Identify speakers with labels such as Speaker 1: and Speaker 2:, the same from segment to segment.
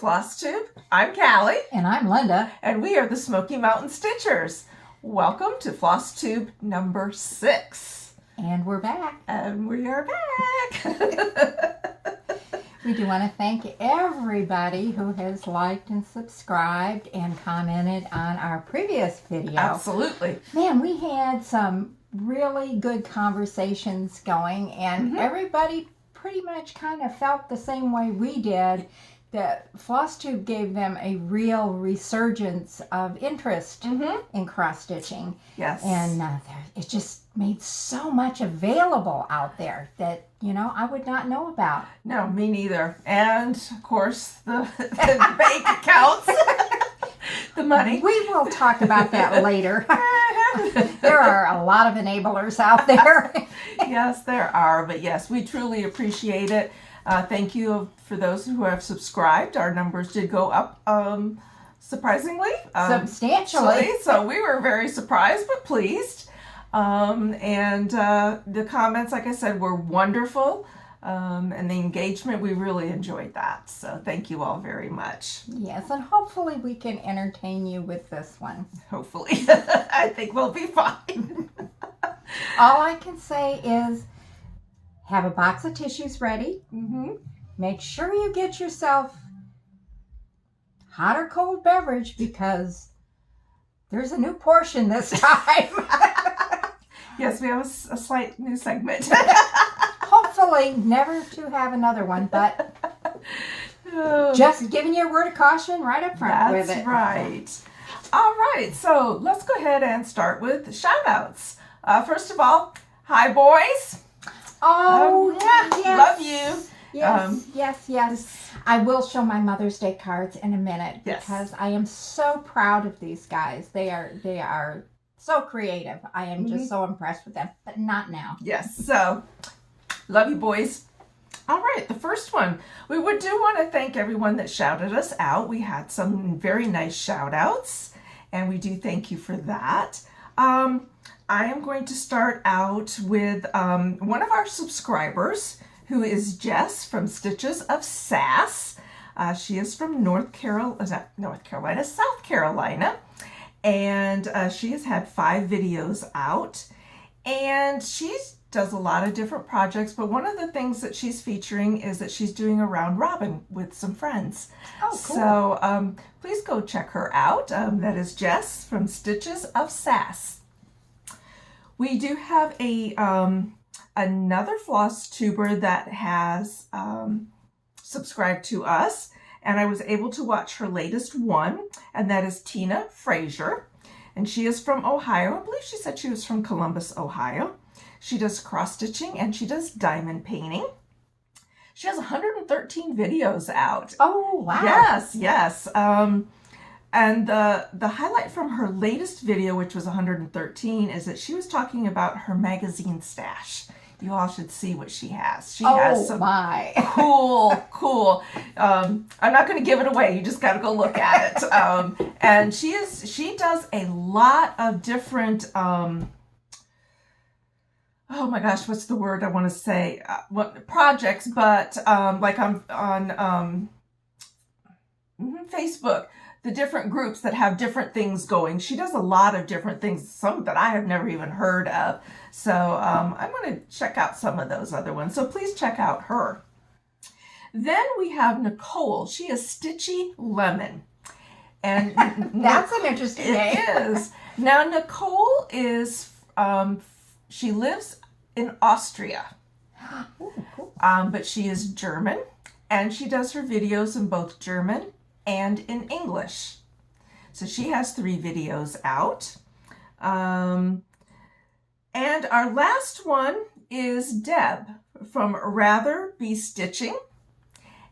Speaker 1: Flosstube. I'm Callie.
Speaker 2: And I'm Linda.
Speaker 1: And we are the Smoky Mountain Stitchers. Welcome to Flosstube number 6.
Speaker 2: And we're back.
Speaker 1: And we are back.
Speaker 2: We do want to thank everybody who has liked and subscribed and commented on our previous video.
Speaker 1: Absolutely.
Speaker 2: Man, we had some really good conversations going, and everybody pretty much kind of felt the same way we did, that Flosstube gave them a real resurgence of interest in cross-stitching.
Speaker 1: Yes.
Speaker 2: And it just made so much available out there that, you know, I would not know about.
Speaker 1: No, me neither. And, of course, the bank accounts. The money.
Speaker 2: We will talk about that later. There are a lot of enablers out there.
Speaker 1: Yes, there are. But yes, we truly appreciate it. Thank you for those who have subscribed. Our numbers did go up surprisingly.
Speaker 2: Substantially.
Speaker 1: So we were very surprised but pleased. And the comments, like I said, were wonderful. And the engagement, we really enjoyed that. So thank you all very much.
Speaker 2: Yes, and hopefully we can entertain you with this one.
Speaker 1: Hopefully. I think we'll be fine.
Speaker 2: All I can say is have a box of tissues ready. Make sure you get yourself hot or cold beverage because there's a new portion this time.
Speaker 1: Yes, we have a slight new segment.
Speaker 2: Hopefully never to have another one, but just giving you a word of caution right up front with it.
Speaker 1: That's right. All right, so let's go ahead and start with shout outs. First of all, hi boys.
Speaker 2: Oh,
Speaker 1: yeah, love you.
Speaker 2: Yes, yes. I will show my Mother's Day cards in a minute because I am so proud of these guys. They are so creative. I am just so impressed with them, but not now.
Speaker 1: Yes, so love you boys. All right, the first one. We do want to thank everyone that shouted us out. We had some very nice shout outs, and we do thank you for that. I am going to start out with one of our subscribers, who is Jess from Stitches of Sass. She is from South Carolina. And she has had 5 videos out. And she does a lot of different projects. But one of the things that she's featuring is that she's doing a round robin with some friends.
Speaker 2: Oh, cool.
Speaker 1: So please go check her out. That is Jess from Stitches of Sass. We do have another Flosstuber that has subscribed to us, and I was able to watch her latest one, and that is Tina Frazier, and she is from Ohio. I believe she said she was from Columbus, Ohio. She does cross-stitching and she does diamond painting. She has 113 videos out.
Speaker 2: Oh, wow.
Speaker 1: Yes. And the highlight from her latest video, which was 113, is that she was talking about her magazine stash. You all should see what she has. She has some cool. I'm not going to give it away. You just got to go look at it. And she does a lot of different. Oh my gosh, what's the word I want to say? Projects, but like on Facebook. The different groups that have different things going. She does a lot of different things, some that I have never even heard of. So I'm going to check out some of those other ones. So please check out her. Then we have Nicole. She is Stitchy Lemon. And
Speaker 2: that's an interesting name.
Speaker 1: It is. Now Nicole is, she lives in Austria.
Speaker 2: Ooh, cool.
Speaker 1: But she is German. And she does her videos in both German and in English. So she has 3 videos out. And our last one is Deb from Rather Be Stitching.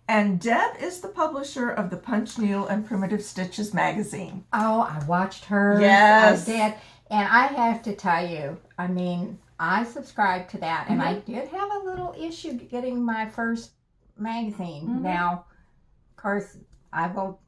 Speaker 1: And Deb is the publisher of the Punch Needle and Primitive Stitches magazine.
Speaker 2: Oh, I watched her.
Speaker 1: Yes.
Speaker 2: I did. And I have to tell you, I mean, I subscribed to that, and I did have a little issue getting my first magazine. Now, of course,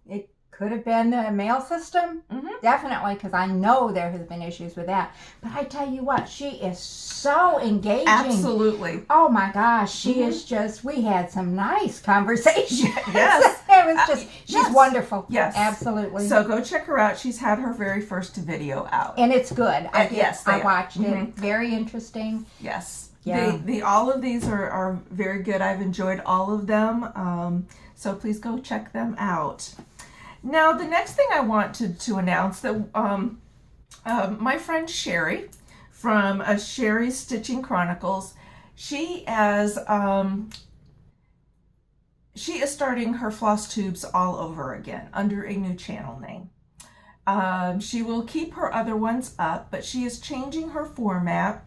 Speaker 2: it Could have been the mail system, definitely, because I know there has been issues with that. But I tell you what, she is so engaging.
Speaker 1: Absolutely.
Speaker 2: Oh my gosh, she is just. We had some nice conversations.
Speaker 1: Yes.
Speaker 2: It was just. She's
Speaker 1: Yes.
Speaker 2: wonderful.
Speaker 1: Yes.
Speaker 2: Absolutely.
Speaker 1: So go check her out. She's had her very first video out.
Speaker 2: And it's good.
Speaker 1: Yes,
Speaker 2: I
Speaker 1: they
Speaker 2: watched
Speaker 1: are.
Speaker 2: it. Very interesting.
Speaker 1: Yes.
Speaker 2: Yeah.
Speaker 1: All of these are very good. I've enjoyed all of them. So please go check them out. Now, the next thing I want to announce that my friend Sherry from Sherry's Stitching Chronicles, she is starting her Flosstubes all over again under a new channel name. She will keep her other ones up, but she is changing her format,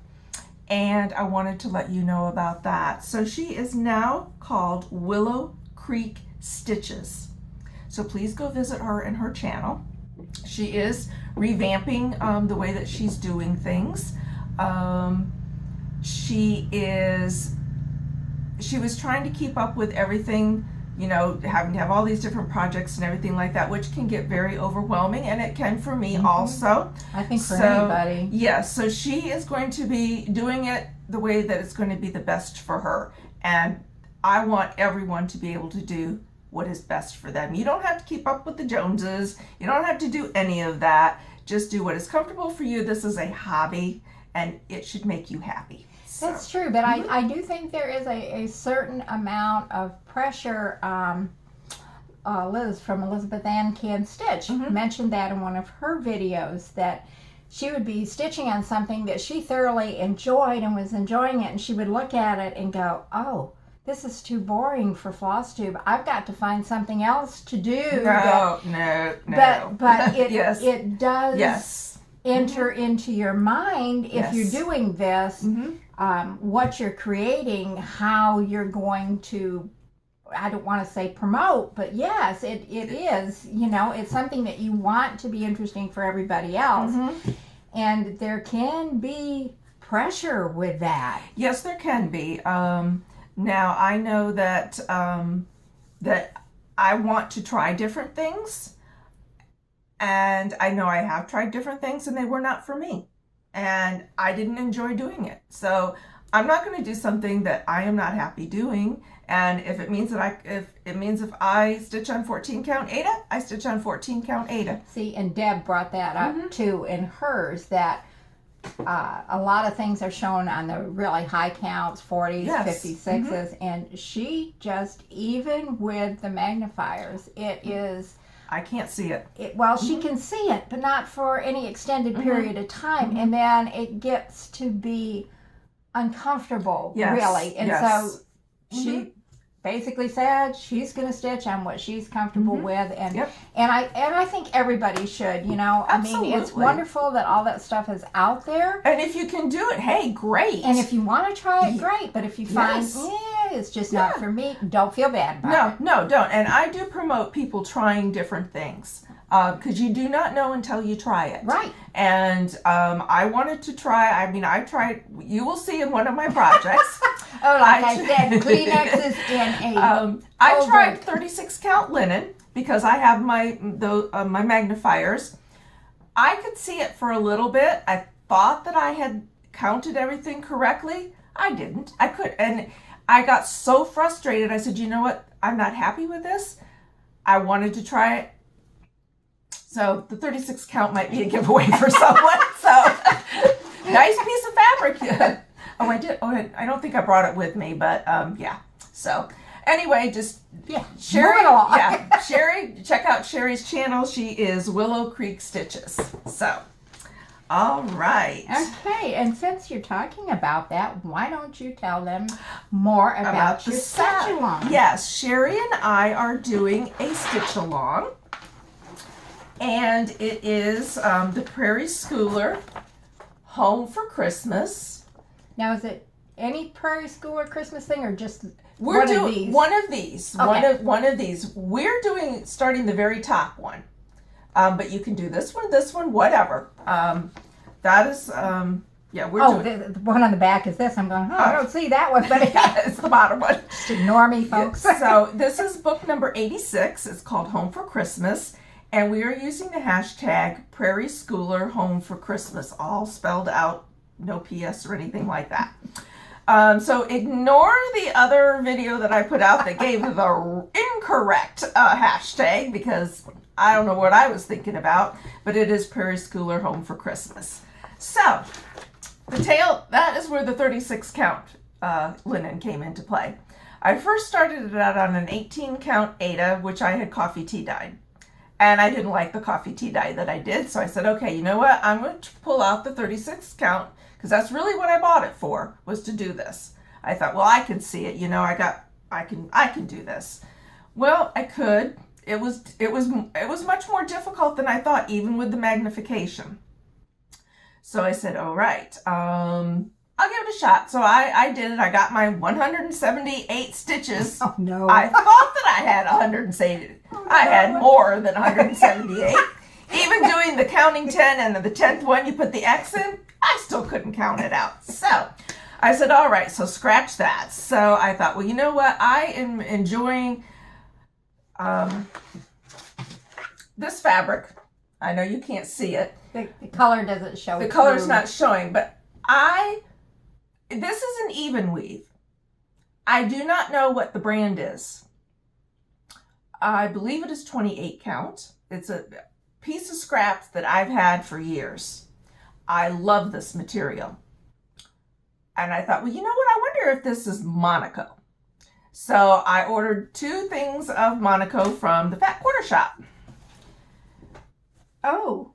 Speaker 1: and I wanted to let you know about that. So she is now called Willow Creek Stitches. So please go visit her and her channel. She is revamping the way that she's doing things. She was trying to keep up with everything, you know, having to have all these different projects and everything like that, which can get very overwhelming, and it can for me also.
Speaker 2: I think for anybody.
Speaker 1: Yes, so she is going to be doing it the way that it's going to be the best for her. And I want everyone to be able to do what is best for them. You don't have to keep up with the Joneses. You don't have to do any of that. Just do what is comfortable for you. This is a hobby, and it should make you happy. So.
Speaker 2: That's true, but I do think there is a certain amount of pressure. Liz from Elizabeth Ann Can Stitch mentioned that in one of her videos, that she would be stitching on something that she thoroughly enjoyed and was enjoying it, and she would look at it and go, oh, this is too boring for Flosstube. I've got to find something else to do.
Speaker 1: No.
Speaker 2: But it,
Speaker 1: yes.
Speaker 2: it does enter into your mind if you're doing this, what you're creating, how you're going to, I don't want to say promote, but yes, it is, you know, it's something that you want to be interesting for everybody else. And there can be pressure with that.
Speaker 1: Yes, there can be. Now I know that that I want to try different things, and I know I have tried different things, and they were not for me, and I didn't enjoy doing it. So I'm not going to do something that I am not happy doing. And if it means that if I stitch on 14 count Aida, I stitch on 14 count Aida.
Speaker 2: See, and Deb brought that up too in hers, that a lot of things are shown on the really high counts, 40s, 56s, and she just, even with the magnifiers, it is...
Speaker 1: I can't see it.
Speaker 2: She can see it, but not for any extended period of time, and then it gets to be uncomfortable, really. And so she basically said she's going to stitch on what she's comfortable with, and I think everybody should, you know.
Speaker 1: Absolutely.
Speaker 2: I mean, it's wonderful that all that stuff is out there,
Speaker 1: and if you can do it, hey, great.
Speaker 2: and if you want to try it, great. But if you find it's just not for me, don't feel bad about it.
Speaker 1: No, don't. And I do promote people trying different things, because you do not know until you try it.
Speaker 2: Right.
Speaker 1: And I wanted to try. I mean, I tried. You will see in one of my projects.
Speaker 2: I said, Kleenex is in a.
Speaker 1: I tried 36 count linen because I have my magnifiers. I could see it for a little bit. I thought that I had counted everything correctly. I didn't. I could, and I got so frustrated. I said, you know what? I'm not happy with this. I wanted to try it. So the 36 count might be a giveaway for someone. So nice piece of fabric. Oh, I did. Oh, I don't think I brought it with me, but yeah. So anyway, just Sherry. Sherry, check out Sherry's channel. She is Willow Creek Stitches. So, all right.
Speaker 2: Okay, and since you're talking about that, why don't you tell them more about your stitch along?
Speaker 1: Yes, Sherry and I are doing a stitch along. And it is the Prairie Schooler Home for Christmas.
Speaker 2: Now, is it any Prairie Schooler Christmas thing, or just
Speaker 1: We're
Speaker 2: one
Speaker 1: doing
Speaker 2: of these?
Speaker 1: one of these.
Speaker 2: Okay.
Speaker 1: One of these. We're starting the very top one. But you can do this one, whatever. That is, we're doing.
Speaker 2: The one on the back is this. I'm going, I don't see that one, but
Speaker 1: it's the bottom one.
Speaker 2: Just ignore me, folks.
Speaker 1: So this is book number 86. It's called Home for Christmas. And we are using the hashtag Prairie Schooler Home for Christmas, all spelled out, no PS or anything like that. So ignore the other video that I put out that gave the incorrect hashtag, because I don't know what I was thinking about, but it is Prairie Schooler Home for Christmas. So the tail, that is where the 36 count linen came into play. I first started it out on an 18 count Aida, which I had coffee tea dyed. And I didn't like the coffee tea dye that I did, so I said, okay, you know what? I'm going to pull out the 36 count, because that's really what I bought it for, was to do this. I thought, well, I can see it, you know, I can do this. Well, I could. It was much more difficult than I thought, even with the magnification. So I said, all right, I'll give it a shot. So I did it. I got my 178 stitches.
Speaker 2: Oh, no.
Speaker 1: I thought that I had 170. Oh, no. I had more than 178. Even doing the counting 10 and the 10th one, you put the X in, I still couldn't count it out. So I said, all right, so scratch that. So I thought, well, you know what? I am enjoying this fabric. I know you can't see it.
Speaker 2: The color doesn't show.
Speaker 1: The color's not showing, but this is an even weave. I do not know what the brand is. I believe it is 28 count. It's a piece of scraps that I've had for years. I love this material. And I thought, well, you know what? I wonder if this is Monaco. So I ordered 2 things of Monaco from the Fat Quarter Shop.
Speaker 2: Oh.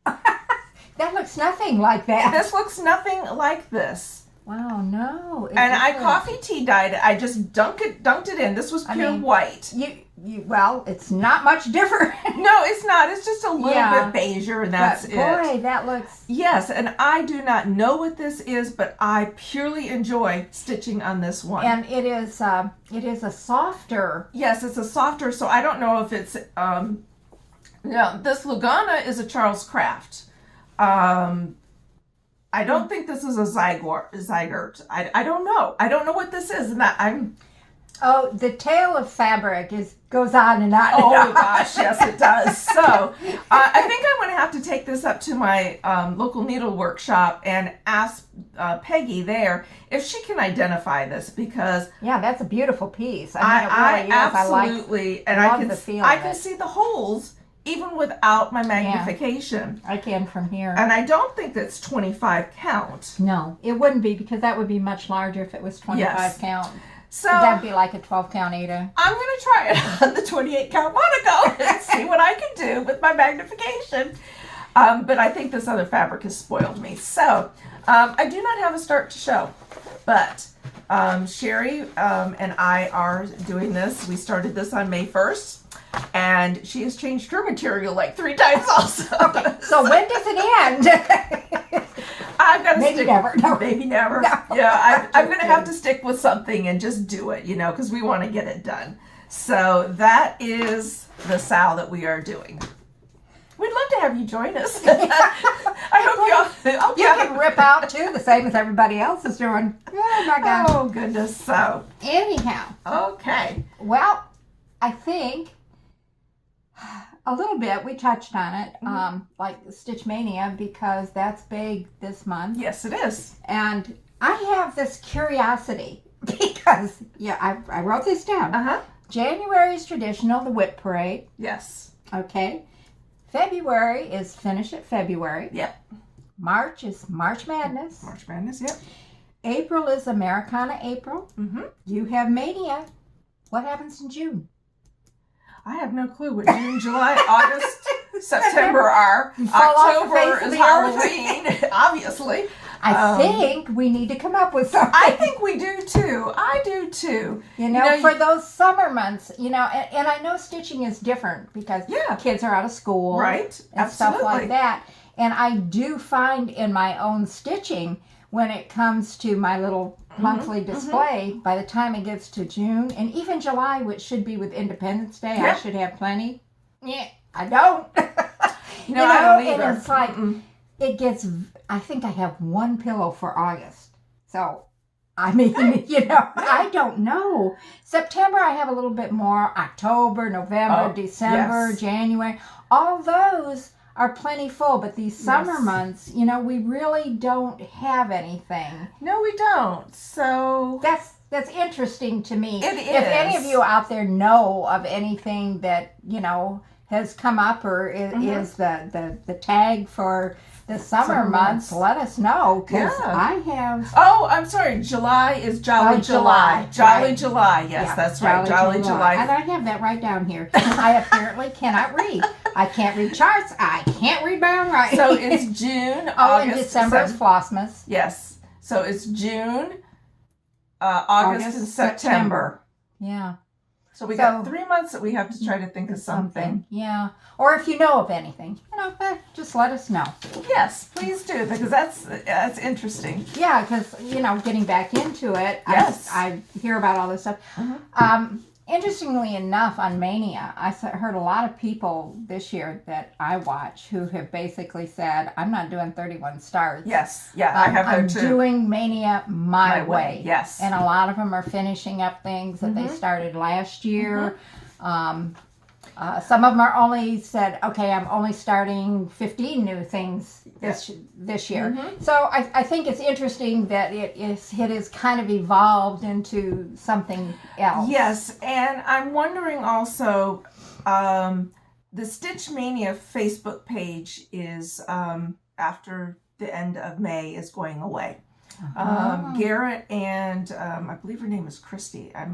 Speaker 2: That looks nothing like that.
Speaker 1: This looks nothing like this.
Speaker 2: Wow, no.
Speaker 1: And I coffee tea dyed it. I just dunked it in. This was pure white.
Speaker 2: Well, it's not much different.
Speaker 1: No, it's not. It's just a little bit beigeier, and that's it.
Speaker 2: Boy, that looks...
Speaker 1: Yes, and I do not know what this is, but I purely enjoy stitching on this one.
Speaker 2: And it is a softer...
Speaker 1: Yes, it's a softer, so I don't know if it's... this Lugana is a Charles Craft. I don't think this is a Zygert. I don't know. I don't know what this is, and I'm...
Speaker 2: Oh, the tail of fabric goes on and on.
Speaker 1: Oh my gosh, yes it does. So I think I'm going to have to take this up to my local needle workshop and ask Peggy there if she can identify this, because
Speaker 2: yeah, that's a beautiful piece. I mean, it really is.
Speaker 1: Absolutely, and I can see the holes even without my magnification.
Speaker 2: Yeah, I can from here.
Speaker 1: And I don't think that's 25 count.
Speaker 2: No, it wouldn't be, because that would be much larger if it was 25 count.
Speaker 1: So
Speaker 2: that'd be like a 12 count Aida.
Speaker 1: I'm going to try it on the 28 count Monaco and see what I can do with my magnification. But I think this other fabric has spoiled me. So I do not have a start to show, but Sherry and I are doing this. We started this on May 1st. And she has changed her material like 3 times also.
Speaker 2: Okay, so when does it end?
Speaker 1: I've got to
Speaker 2: maybe
Speaker 1: stick.
Speaker 2: Never. No.
Speaker 1: Maybe never.
Speaker 2: No.
Speaker 1: Yeah, I'm going to have to stick with something and just do it, you know, because we want to get it done. So that is the sow that we are doing. We'd love to have you join us. I hope
Speaker 2: you can rip out too, the same as everybody else is doing. Oh my gosh.
Speaker 1: Oh goodness. So
Speaker 2: anyhow.
Speaker 1: Okay.
Speaker 2: Well, I think a little bit we touched on it, like Stitch Mania, because that's big this month.
Speaker 1: Yes, it is.
Speaker 2: And I have this curiosity because I wrote this down. January is traditional, the Whip Parade.
Speaker 1: Yes.
Speaker 2: Okay. February is Finish It February.
Speaker 1: Yep.
Speaker 2: March is March Madness.
Speaker 1: March Madness, yep.
Speaker 2: April is Americana April. You have Mania. What happens in June?
Speaker 1: I have no clue what June, July, August, September are.
Speaker 2: October
Speaker 1: is Halloween, obviously.
Speaker 2: I think we need to come up with something.
Speaker 1: I think we do too. I do too.
Speaker 2: You know, for those summer months, you know, and I know stitching is different because kids are out of school.
Speaker 1: Right.
Speaker 2: And stuff like that. And I do find in my own stitching, when it comes to my little monthly display, by the time it gets to June and even July, which should be with Independence Day, I should have plenty. Yeah, I don't.
Speaker 1: No, I don't either.
Speaker 2: And it's like, it gets, I think I have 1 pillow for August. So I mean, I don't know. September, I have a little bit more. October, November, December,
Speaker 1: yes.
Speaker 2: January. All those are plenty full. But these summer months, we really don't have anything.
Speaker 1: No, we don't. So
Speaker 2: That's interesting to me.
Speaker 1: It is.
Speaker 2: If any of you out there know of anything that, has come up or is the tag for the summer months, let us know, because I have...
Speaker 1: Oh, I'm sorry. July is Jolly July. Jolly
Speaker 2: right.
Speaker 1: July. Yes, that's right. Jolly July.
Speaker 2: And I have that right down here. I apparently cannot read. I can't read charts. I can't read my own writing.
Speaker 1: So it's June,
Speaker 2: August, and December is Flossmas.
Speaker 1: Yes. So it's June, August, and September.
Speaker 2: Yeah.
Speaker 1: So we got 3 months that we have to try to think of something.
Speaker 2: Yeah. Or if you know of anything, just let us know.
Speaker 1: Yes, please do, because that's interesting.
Speaker 2: Yeah, because, getting back into it,
Speaker 1: yes.
Speaker 2: I hear about all this stuff. Interestingly enough, on Mania, I heard a lot of people this year that I watch who have basically said, I'm not doing 31 starts.
Speaker 1: Yes, yeah, I have heard too.
Speaker 2: I'm doing Mania my way.
Speaker 1: Yes.
Speaker 2: And a lot of them are finishing up things that they started last year. Some of them are only said, okay, I'm only starting 15 new things this year. So I think it's interesting that it is kind of evolved into something else.
Speaker 1: Yes, and I'm wondering also, the Stitch Mania Facebook page is, after the end of May, is going away. Garrett and I believe her name is Christy. I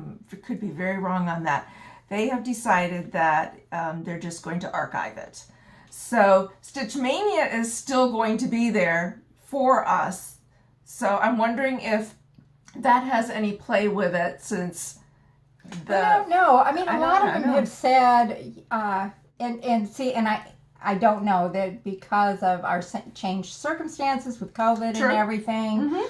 Speaker 1: could be very wrong on that. They have decided that they're just going to archive it. So Stitch Mania is still going to be there for us. So I'm wondering if that has any play with it, since
Speaker 2: I don't know. I mean, a lot of them have said, and I don't know that because of our changed circumstances with COVID and everything.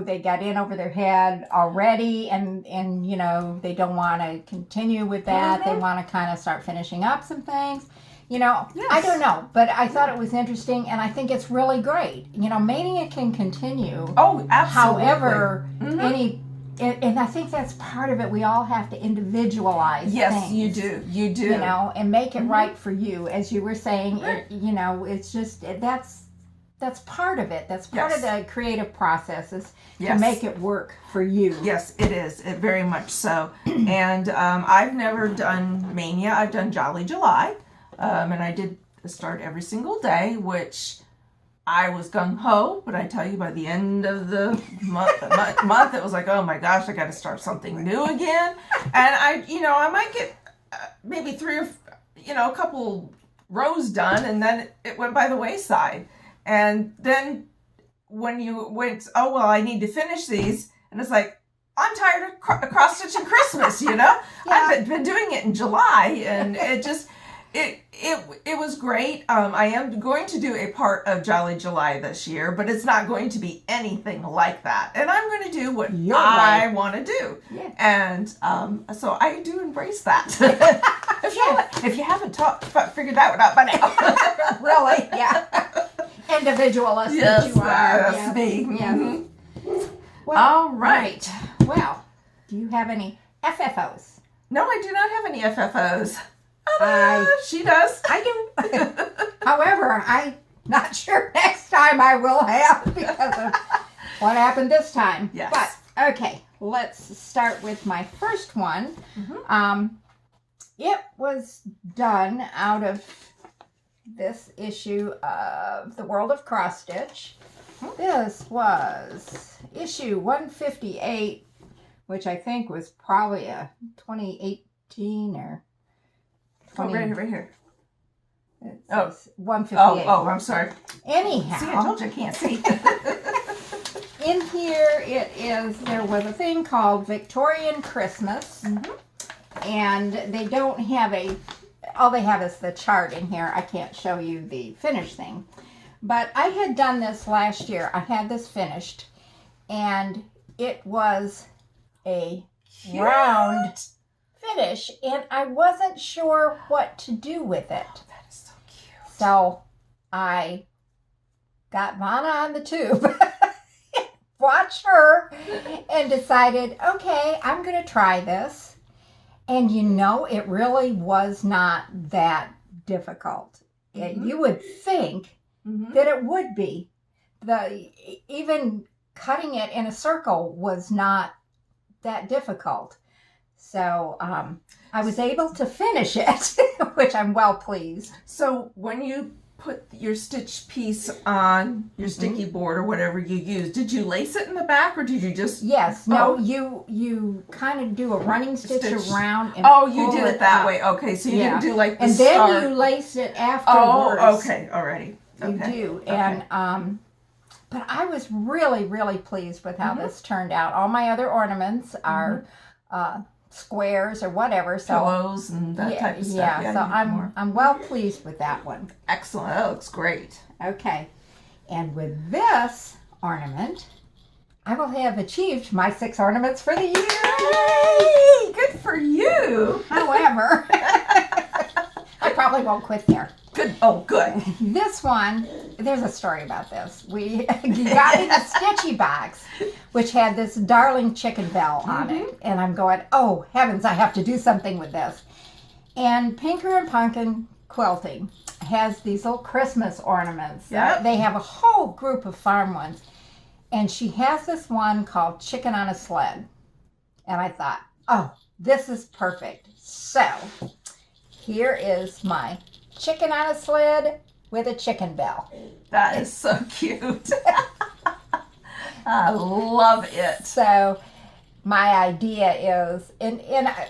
Speaker 2: They got in over their head already, and they don't want to continue with that. They want to kind of start finishing up some things. I don't know, but I thought it was interesting, and I think it's really great. Mania can continue.
Speaker 1: Oh, absolutely.
Speaker 2: However, and I think that's part of it. We all have to individualize things.
Speaker 1: Yes, you do. You do.
Speaker 2: And make it right for you. As you were saying, it's just, that's part of it. That's part of the creative process, is to make it work for you.
Speaker 1: Yes, it is. It very much so. And I've never done Mania. I've done Jolly July. And I did start every single day, which I was gung-ho. But I tell you, by the end of the month, it was like, oh my gosh, I got to start something new again. And I might get maybe 3 or, a couple rows done, and then it went by the wayside. And then when you went, oh, well, I need to finish these. And it's like, I'm tired of cross-stitching Christmas, I've been doing it in July, and it just, it was great. I am going to do a part of Jolly July this year, but it's not going to be anything like that. And I'm going to do what I want to do. Yeah. And so I do embrace that. If you haven't figured that one out by now.
Speaker 2: Really? Yeah. Individualist that you are.
Speaker 1: That's me.
Speaker 2: Yeah. Well,
Speaker 1: all right.
Speaker 2: Well, do you have any FFOs?
Speaker 1: No, I do not have any FFOs. She does.
Speaker 2: I do. However, I'm not sure next time I will have, because of what happened this time.
Speaker 1: Yes.
Speaker 2: But, okay, let's start with my first one. It was done out of this issue of The World of Cross Stitch. This was issue 158, which I think was probably a 2018 or 20...
Speaker 1: right here.
Speaker 2: It's 158.
Speaker 1: Oh, I'm sorry.
Speaker 2: Anyhow.
Speaker 1: See, I told you I can't see.
Speaker 2: In here, there was a thing called Victorian Christmas. And they don't have all they have is the chart in here. I can't show you the finished thing. But I had done this last year. I had this finished. And it was a round finish. And I wasn't sure what to do with it.
Speaker 1: Oh, that is so cute.
Speaker 2: So I got Mana on the tube. not sure, and decided, okay, I'm going to try this. And you know, it really was not that difficult. You would think that it would be. Even cutting it in a circle was not that difficult. So I was able to finish it, which I'm well pleased.
Speaker 1: So when you put your stitch piece on your sticky board or whatever you use, did you lace it in the back or did you just...
Speaker 2: Yes. No, you kind of do a running stitch around. And
Speaker 1: you did it that way. Okay, so you didn't do like the
Speaker 2: and
Speaker 1: start.
Speaker 2: then you lace it afterwards.
Speaker 1: Oh, okay, alrighty.
Speaker 2: You do. And but I was really, really pleased with how this turned out. All my other ornaments are squares or whatever. So
Speaker 1: pillows and that type of stuff.
Speaker 2: Yeah, so I'm well pleased with that one.
Speaker 1: Excellent. That looks great.
Speaker 2: Okay. And with this ornament, I will have achieved my 6 ornaments for the year.
Speaker 1: Yay! Good for you.
Speaker 2: However, I probably won't quit there.
Speaker 1: Good. Oh, good.
Speaker 2: This one, there's a story about this. We got me the Stitchy box, which had this darling chicken bell on it. And I'm going, oh, heavens, I have to do something with this. And Pinker and Pumpkin Quilting has these little Christmas ornaments.
Speaker 1: Yep.
Speaker 2: They have a whole group of farm ones. And she has this one called Chicken on a Sled. And I thought, oh, this is perfect. So here is my chicken on a sled with a chicken bell.
Speaker 1: That is so cute. I love it.
Speaker 2: So my idea is, and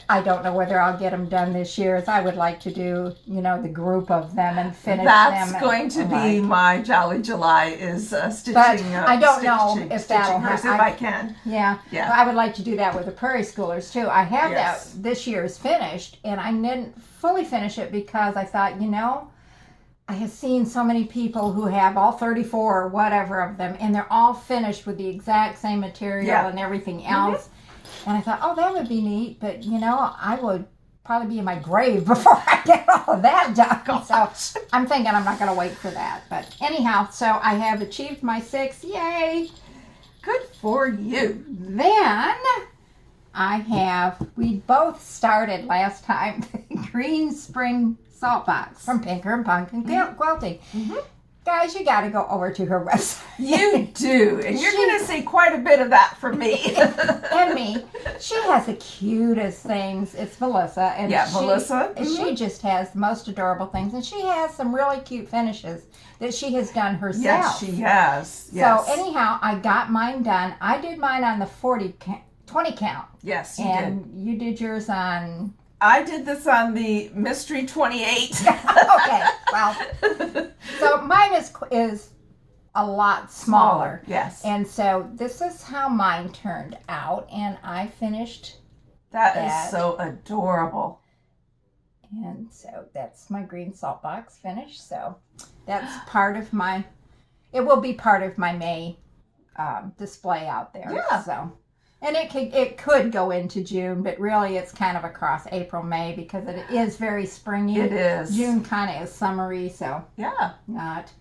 Speaker 2: I don't know whether I'll get them done this year, as I would like to do, the group of them and finish them.
Speaker 1: That's going to be my Jolly July is stitching.
Speaker 2: But I don't know if that'll
Speaker 1: happen. If I can.
Speaker 2: Yeah.
Speaker 1: Yeah.
Speaker 2: I would like to do that with the Prairie Schoolers too. I have that this year's finished, and I didn't fully finish it because I thought, I have seen so many people who have all 34 or whatever of them, and they're all finished with the exact same material and everything else. And I thought, oh, that would be neat, but I would probably be in my grave before I get all of that done. So I'm thinking I'm not going to wait for that. But anyhow, so I have achieved my 6. Yay!
Speaker 1: Good for you.
Speaker 2: Then we both started last time the Green Spring Salt Box from Pinker and Pumpkin Quilting. Guys, you got to go over to her website.
Speaker 1: You do. And you're going to see quite a bit of that from me.
Speaker 2: And me. She has the cutest things. It's Melissa. And
Speaker 1: Melissa.
Speaker 2: She just has the most adorable things. And she has some really cute finishes that she has done herself.
Speaker 1: Yes, she has. Yes.
Speaker 2: So anyhow, I got mine done. I did mine on the 20 count.
Speaker 1: Yes, you
Speaker 2: and
Speaker 1: did.
Speaker 2: You did yours on...
Speaker 1: I did this on the Mystery 28.
Speaker 2: Okay, well, so mine is a lot smaller.
Speaker 1: Yes.
Speaker 2: And so this is how mine turned out, and I finished
Speaker 1: that. Is so adorable.
Speaker 2: And so that's my green salt box finished. So that's part of it will be part of my May display out there.
Speaker 1: Yeah.
Speaker 2: So. And it could go into June, but really it's kind of across April, May, because it is very springy.
Speaker 1: It is.
Speaker 2: June kind of is summery, so not.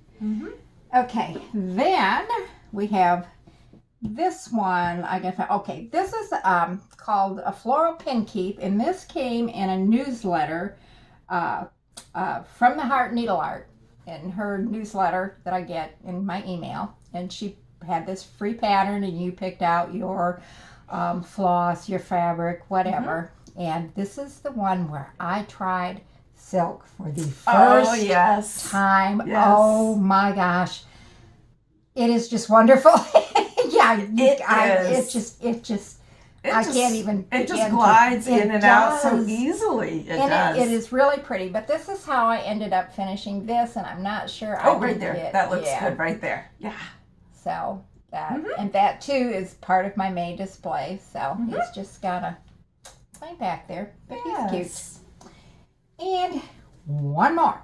Speaker 2: Okay, then we have this one. Okay, this is called a floral pin keep, and this came in a newsletter from the Heart Needle Art, in her newsletter that I get in my email, and she had this free pattern, and you picked out your floss, your fabric, whatever. And this is the one where I tried silk for the first time.
Speaker 1: Yes.
Speaker 2: Oh my gosh. It is just wonderful.
Speaker 1: It
Speaker 2: can't even
Speaker 1: It just
Speaker 2: begin
Speaker 1: glides
Speaker 2: to,
Speaker 1: in and out so easily.
Speaker 2: It is really pretty. But this is how I ended up finishing this, and I'm not sure.
Speaker 1: Right there. That looks good right there. Yeah.
Speaker 2: So that and that too is part of my May display. So he's just got a play back there, but he's cute. And one more.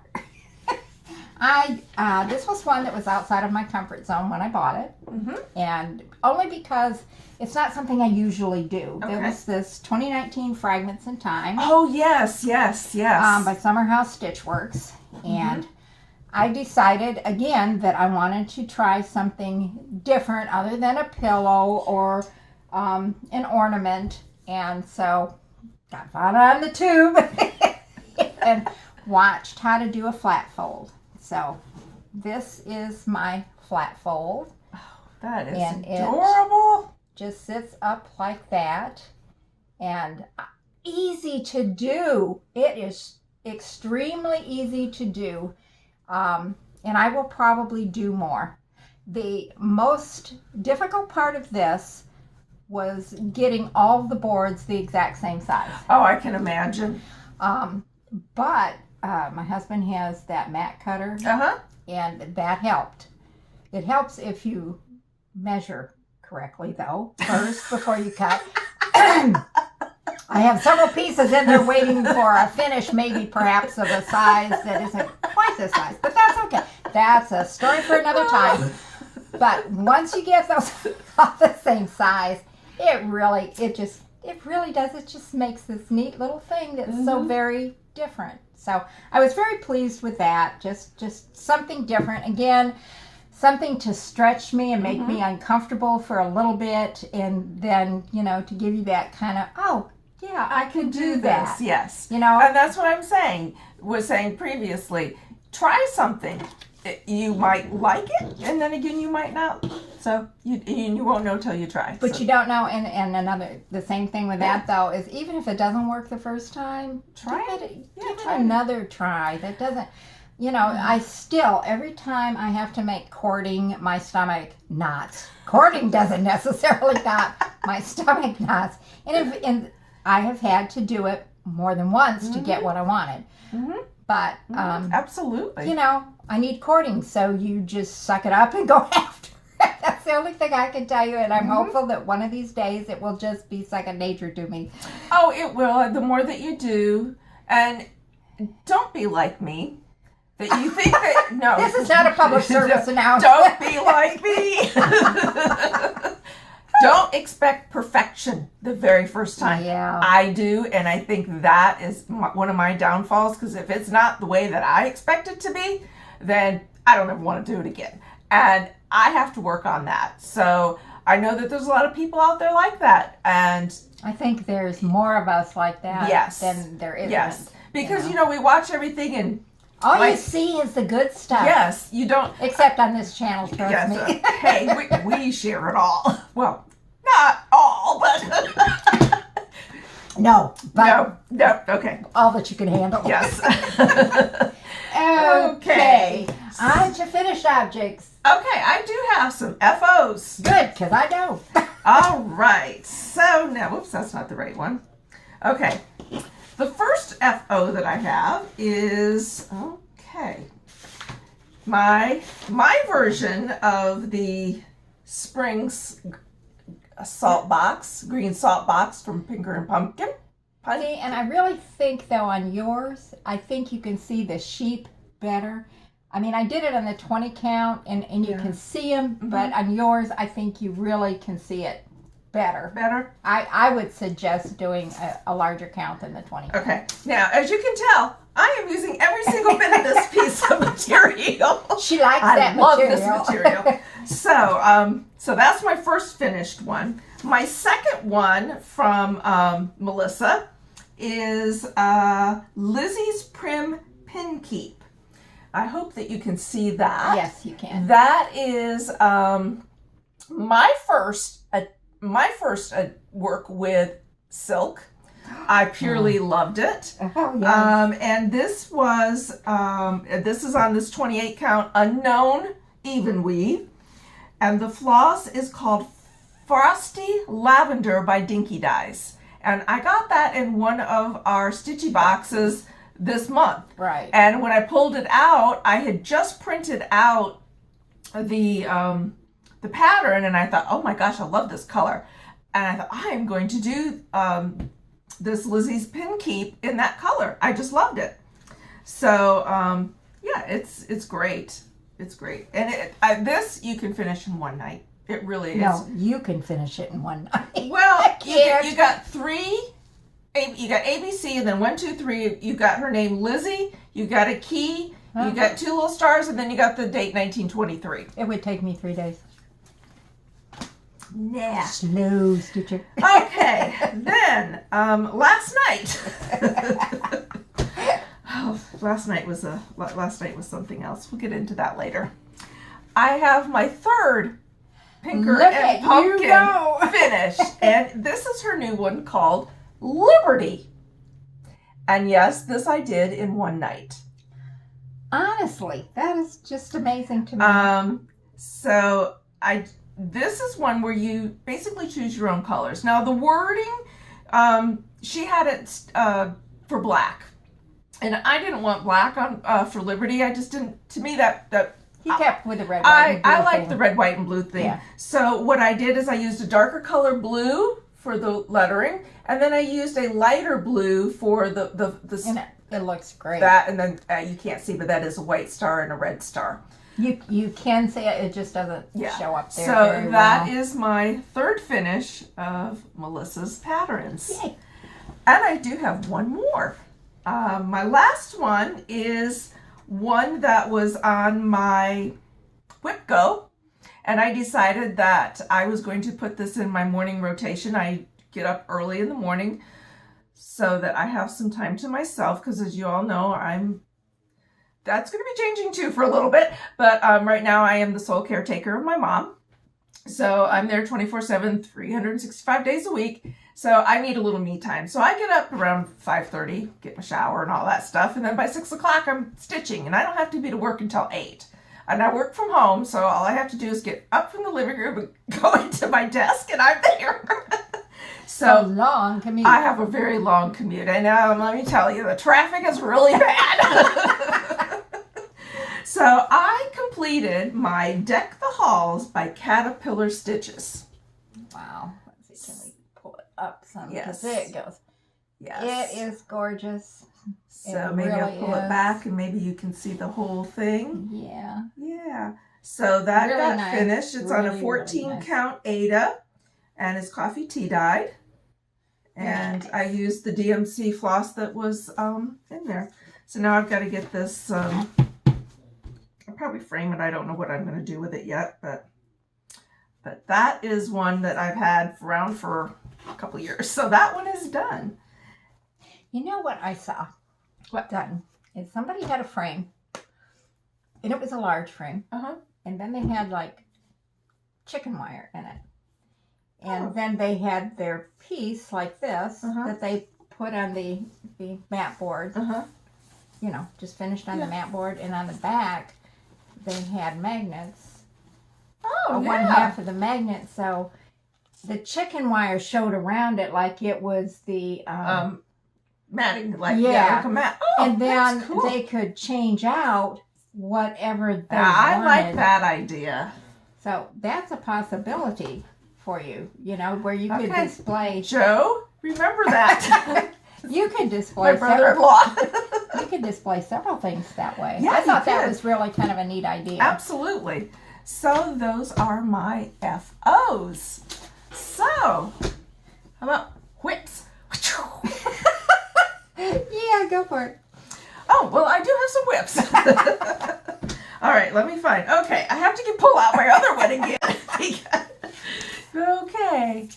Speaker 2: This was one that was outside of my comfort zone when I bought it, and only because it's not something I usually do. There was this 2019 Fragments in Time.
Speaker 1: Oh yes.
Speaker 2: By Summerhouse Stitchworks, and I decided again that I wanted to try something different other than a pillow or an ornament, and so got on the tube and watched how to do a flat fold. So this is my flat fold.
Speaker 1: That is
Speaker 2: and
Speaker 1: adorable.
Speaker 2: It just sits up like that, and easy to do. It is extremely easy to do, and I will probably do more. The most difficult part of this was getting all the boards the exact same size.
Speaker 1: Oh, I can imagine.
Speaker 2: But my husband has that mat cutter, and that helped. It helps if you measure correctly, though, first before you cut. I have several pieces in there waiting for a finish, maybe perhaps of a size that isn't quite this size, but that's okay. That's a story for another time. But once you get those all the same size, it really does. It just makes this neat little thing that's so very different. So I was very pleased with that. Just something different. Again, something to stretch me and make me uncomfortable for a little bit, and then, to give you that kind of, oh, yeah, I can do that.
Speaker 1: Yes.
Speaker 2: And
Speaker 1: that's what I'm saying, was saying previously. Try something. You might like it, and then again, you might not. So you won't know till you try.
Speaker 2: But you don't know, and the same thing with that, though, is even if it doesn't work the first time, give it another try. That doesn't, I still, every time I have to make cording my stomach knots. Cording doesn't necessarily knot my stomach knots. And I have had to do it more than once to get what I wanted. But,
Speaker 1: absolutely.
Speaker 2: I need cording, so you just suck it up and go after it. That's the only thing I can tell you, and I'm hopeful that one of these days it will just be second nature to me.
Speaker 1: Oh, it will. The more that you do, and don't be like me. That you think that, no.
Speaker 2: This is not a public service announcement.
Speaker 1: Don't be like me. Don't expect perfection the very first time.
Speaker 2: Yeah.
Speaker 1: I do, and I think that is one of my downfalls, because if it's not the way that I expect it to be, then I don't ever want to do it again. And I have to work on that. So I know that there's a lot of people out there like that. And
Speaker 2: I think there's more of us like that than there isn't.
Speaker 1: Yes, because, we watch everything and
Speaker 2: all you see is the good stuff.
Speaker 1: Yes, you don't.
Speaker 2: Except on this channel, trust me.
Speaker 1: Hey, we share it all. Well, not all, but
Speaker 2: no.
Speaker 1: Okay.
Speaker 2: All that you can handle.
Speaker 1: Yes.
Speaker 2: Okay. On to finished objects.
Speaker 1: Okay, I do have some FOs.
Speaker 2: Good, because I don't.
Speaker 1: All right. So now, whoops, that's not the right one. Okay. The first FO that I have is, my version of the Springs salt box, green salt box from Pinker and Pumpkin.
Speaker 2: See, and I really think, though, on yours, I think you can see the sheep better. I mean, I did it on the 20 count, and you can see them, but on yours, I think you really can see it better. I would suggest doing a larger count than the 20 count.
Speaker 1: Okay. Now, as you can tell, I am using every single bit of this piece of material.
Speaker 2: She likes that material.
Speaker 1: I love this material. So that's my first finished one. My second one from Melissa is Lizzie's Prim Pin Keep. I hope that you can see that.
Speaker 2: Yes, you can.
Speaker 1: That is my first work with silk. I purely loved it.
Speaker 2: Oh, yes.
Speaker 1: And this was this is on this 28 count unknown even weave, and the floss is called Frosty Lavender by Dinky Dyes, and I got that in one of our stitchy boxes this month.
Speaker 2: Right.
Speaker 1: And when I pulled it out, I had just printed out the pattern, and I thought, oh my gosh, I love this color, and I thought I am going to do this Lizzie's Pin Keep in that color. I just loved it. So yeah, it's great. It's great, and this you can finish in one night. It really is.
Speaker 2: No, you can finish it in one night.
Speaker 1: Well, you got three. You got ABC, and then 1, 2, 3. You got her name Lizzie. You got a key. You got 2 little stars, and then you got the date 1923.
Speaker 2: It would take me 3 days.
Speaker 1: Nah.
Speaker 2: Slow, Stitcher.
Speaker 1: Okay, then last night. Oh, last night was something else. We'll get into that later. I have my third Pinker and Pumpkin finish, and this is her new one called Liberty. And yes, this I did in one night.
Speaker 2: Honestly, that is just amazing to me.
Speaker 1: So this is one where you basically choose your own colors. Now the wording, she had it for black, and I didn't want black on for Liberty. I just didn't. To me, that
Speaker 2: he kept with the red, white, and blue.
Speaker 1: I like the red, white, and blue thing.
Speaker 2: Yeah.
Speaker 1: So what I did is I used a darker color blue for the lettering, and then I used a lighter blue for the
Speaker 2: and it looks great.
Speaker 1: That, and then you can't see, but that is a white star and a red star.
Speaker 2: You can see it, it just doesn't show up there.
Speaker 1: So that is my third finish of Melissa's patterns.
Speaker 2: Yay.
Speaker 1: And I do have one more. My last one is one that was on my Whip Go, and I decided that I was going to put this in my morning rotation. I get up early in the morning so that I have some time to myself, because as you all know, that's going to be changing too for a little bit, but right now I am the sole caretaker of my mom. So I'm there 24/7, 365 days a week. So I need a little me time. So I get up around 5:30, get my shower and all that stuff. And then by 6 o'clock, I'm stitching, and I don't have to be to work until 8. And I work from home, so all I have to do is get up from the living room and go into my desk, and I'm there. So
Speaker 2: long commute.
Speaker 1: I have a very long commute. And let me tell you, the traffic is really bad. So I completed my Deck the Halls by Caterpillar Stitches.
Speaker 2: Wow. Let's see, can we pull it up some?
Speaker 1: Yes.
Speaker 2: There it goes.
Speaker 1: Yes.
Speaker 2: It is gorgeous.
Speaker 1: So maybe I'll pull it back and maybe you can see the whole thing.
Speaker 2: Yeah.
Speaker 1: Yeah. So that
Speaker 2: really
Speaker 1: got
Speaker 2: nice.
Speaker 1: finished. It's on a 14
Speaker 2: really nice.
Speaker 1: count Ada, and it's coffee tea dyed. And
Speaker 2: Nice.
Speaker 1: I used the DMC floss that was in there. So now I've got to get this, I'll probably frame it. I don't know what I'm going to do with it yet, but that is one that I've had around for a couple of years. So that one is done.
Speaker 2: You know what I saw?
Speaker 1: What?
Speaker 2: Done. Is somebody had a frame, and it was a large frame, and then they had like chicken wire in it. And then they had their piece like this that they put on the mat board. You know, just finished on the mat board. And on the back, they had magnets.
Speaker 1: Oh,
Speaker 2: One half of the magnet. So the chicken wire showed around it like it was the
Speaker 1: matting, like like a mat. Oh,
Speaker 2: and then
Speaker 1: that's cool.
Speaker 2: they could change out whatever they
Speaker 1: I
Speaker 2: wanted.
Speaker 1: like that idea.
Speaker 2: So that's a possibility for you, you know, where you could display.
Speaker 1: Joe, remember that.
Speaker 2: You could display
Speaker 1: My brother-in-law.
Speaker 2: You could display several things that way.
Speaker 1: Yeah,
Speaker 2: I thought
Speaker 1: you
Speaker 2: that
Speaker 1: could.
Speaker 2: was really kind of a neat idea.
Speaker 1: Absolutely. So those are my FOs. So, how about whips?
Speaker 2: Yeah, go for it.
Speaker 1: Oh, well, I do have some whips. All right, let me find. Okay, I have to pull out my other one again. Okay.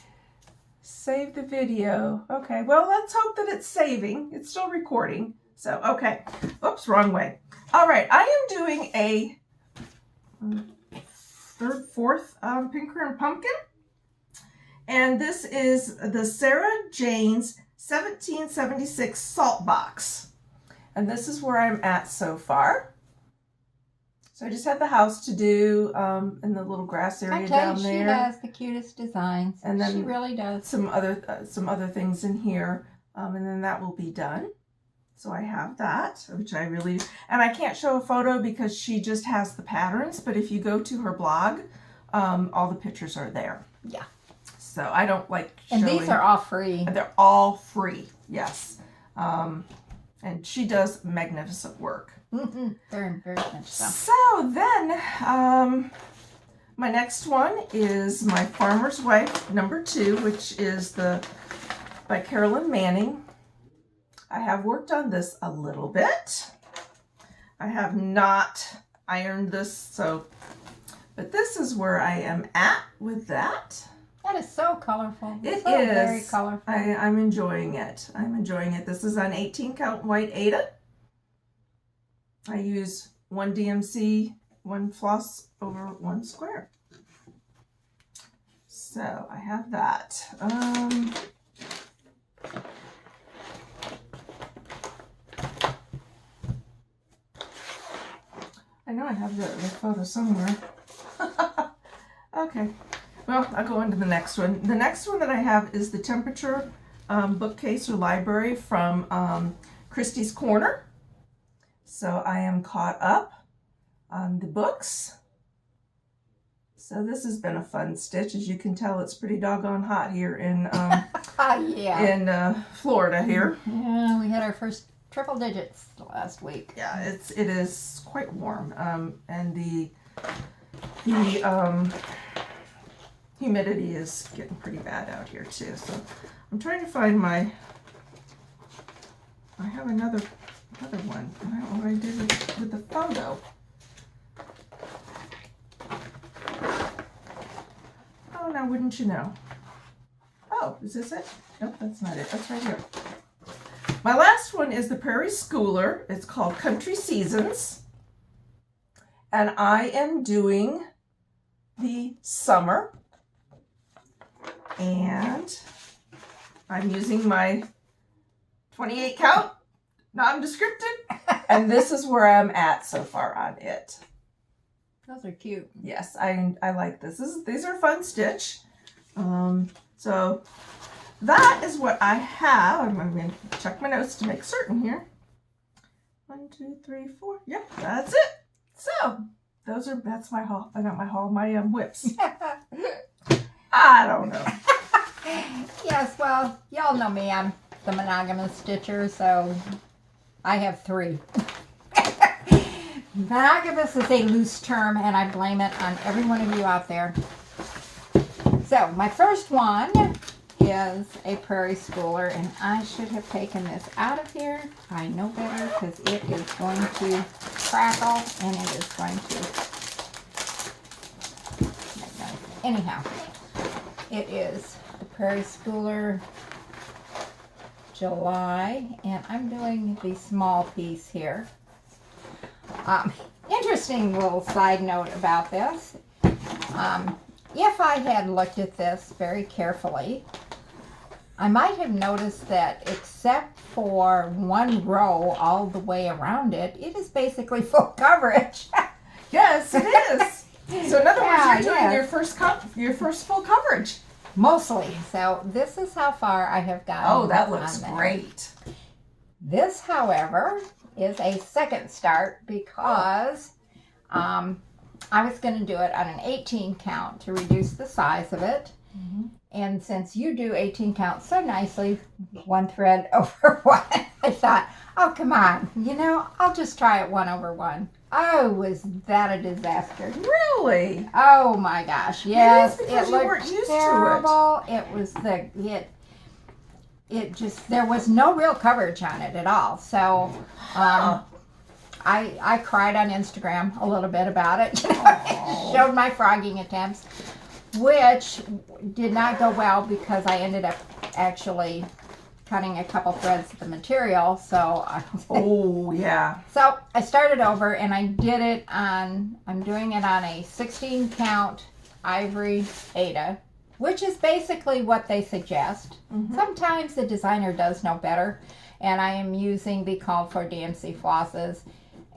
Speaker 1: Save the video. Okay, well, let's hope that it's saving. It's still recording. So, okay. Oops, wrong way. All right, I am doing a fourth Pinker and Pumpkin. And this is the Sarah Jane's 1776 Salt Box. And this is where I'm at so far. So I just had the house to do in the little grass area down there.
Speaker 2: She does the cutest designs.
Speaker 1: And then
Speaker 2: she really does.
Speaker 1: Some other things in here, and then that will be done. So I have that, which I really, and I can't show a photo because she just has the patterns. But if you go to her blog, all the pictures are there.
Speaker 2: Yeah.
Speaker 1: So I don't like showing.
Speaker 2: And these are all free.
Speaker 1: They're all free. Yes. And she does magnificent work.
Speaker 2: Very much so.
Speaker 1: So then, my next one is my Farmer's Wife #2, which is by Carolyn Manning. I have worked on this a little bit. I have not ironed this, but this is where I am at with that.
Speaker 2: That is so colorful.
Speaker 1: It
Speaker 2: so
Speaker 1: is.
Speaker 2: Very colorful.
Speaker 1: I'm enjoying it. I'm enjoying it. This is an 18 count white Ada. I use 1 DMC, 1 floss over 1 square. So I have that. I know I have the photo somewhere. Okay. Well, I'll go into the next one. The next one that I have is the temperature bookcase or library from Christie's Corner. So I am caught up on the books. So this has been a fun stitch. As you can tell, it's pretty doggone hot here in in Florida here.
Speaker 2: Yeah, we had our first triple digits last week.
Speaker 1: Yeah, it is quite warm, and the humidity is getting pretty bad out here too. So I'm trying to find I have another one. I don't know what I did with the photo. Oh, now wouldn't you know? Oh, is this it? Nope, that's not it. That's right here. My last one is the Prairie Schooler. It's called Country Seasons. And I am doing the summer. And I'm using my 28 count, non-descriptive. And this is where I'm at so far on it.
Speaker 2: Those are cute.
Speaker 1: Yes, I like this. These are fun stitch. So that is what I have. I'm going to check my notes to make certain here. 1, 2, 3, 4. Yep, that's it. So that's my haul. I got my haul, my whips. I don't know.
Speaker 2: Yes, well, y'all know me. I'm the monogamous stitcher, so I have 3. Monogamous is a loose term, and I blame it on every one of you out there. So, my first one is a Prairie Schooler, and I should have taken this out of here. I know better, because it is going to crackle, and it is going to... Anyhow, it is the Prairie Schooler July, and I'm doing the small piece here. Interesting little side note about this. If I had looked at this very carefully, I might have noticed that except for one row all the way around it, it is basically full coverage.
Speaker 1: Yes, it is. So in other words, you're doing your first full coverage.
Speaker 2: Mostly. So this is how far I have gotten.
Speaker 1: Oh, that looks great.
Speaker 2: This, however, is a second start because I was going to do it on an 18 count to reduce the size of it. Mm-hmm. And since you do 18 count so nicely, 1 thread over 1, I thought, oh, come on, I'll just try it 1 over 1. Oh, was that a disaster?
Speaker 1: Really?
Speaker 2: Oh my gosh, yes.
Speaker 1: It looked weren't used
Speaker 2: terrible. To it. It was it just, there was no real coverage on it at all. So I cried on Instagram a little bit about it. Showed my frogging attempts, which did not go well because I ended up actually cutting a couple threads of the material. So
Speaker 1: oh yeah.
Speaker 2: So I started over and I did it on, I'm doing it on a 16 count ivory Ada, which is basically what they suggest. Mm-hmm. Sometimes the designer does know better, and I am using the called for DMC flosses,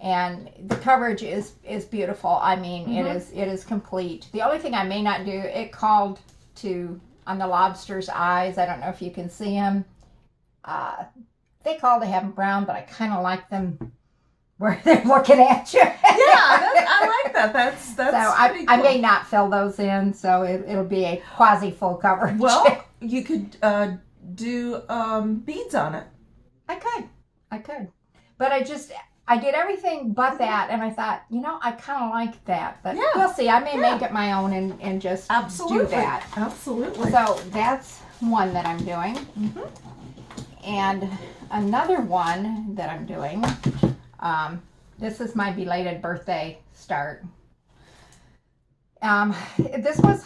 Speaker 2: and the coverage is beautiful. I mean, mm-hmm. it is complete. The only thing I may not do, it called to on the lobster's eyes. I don't know if you can see them. They call to have them brown, but I kind of like them where they're looking at you.
Speaker 1: Yeah, I like that. That's so
Speaker 2: cool. I may not fill those in, so it'll be a quasi full coverage.
Speaker 1: Well, you could do beads on it.
Speaker 2: I could, but I did everything but that, and I thought, I kind of like that, but we'll see. I may make it my own and just do that.
Speaker 1: Absolutely.
Speaker 2: So that's one that I'm doing. Mm-hmm. And another one that I'm doing, This is my belated birthday start. This was,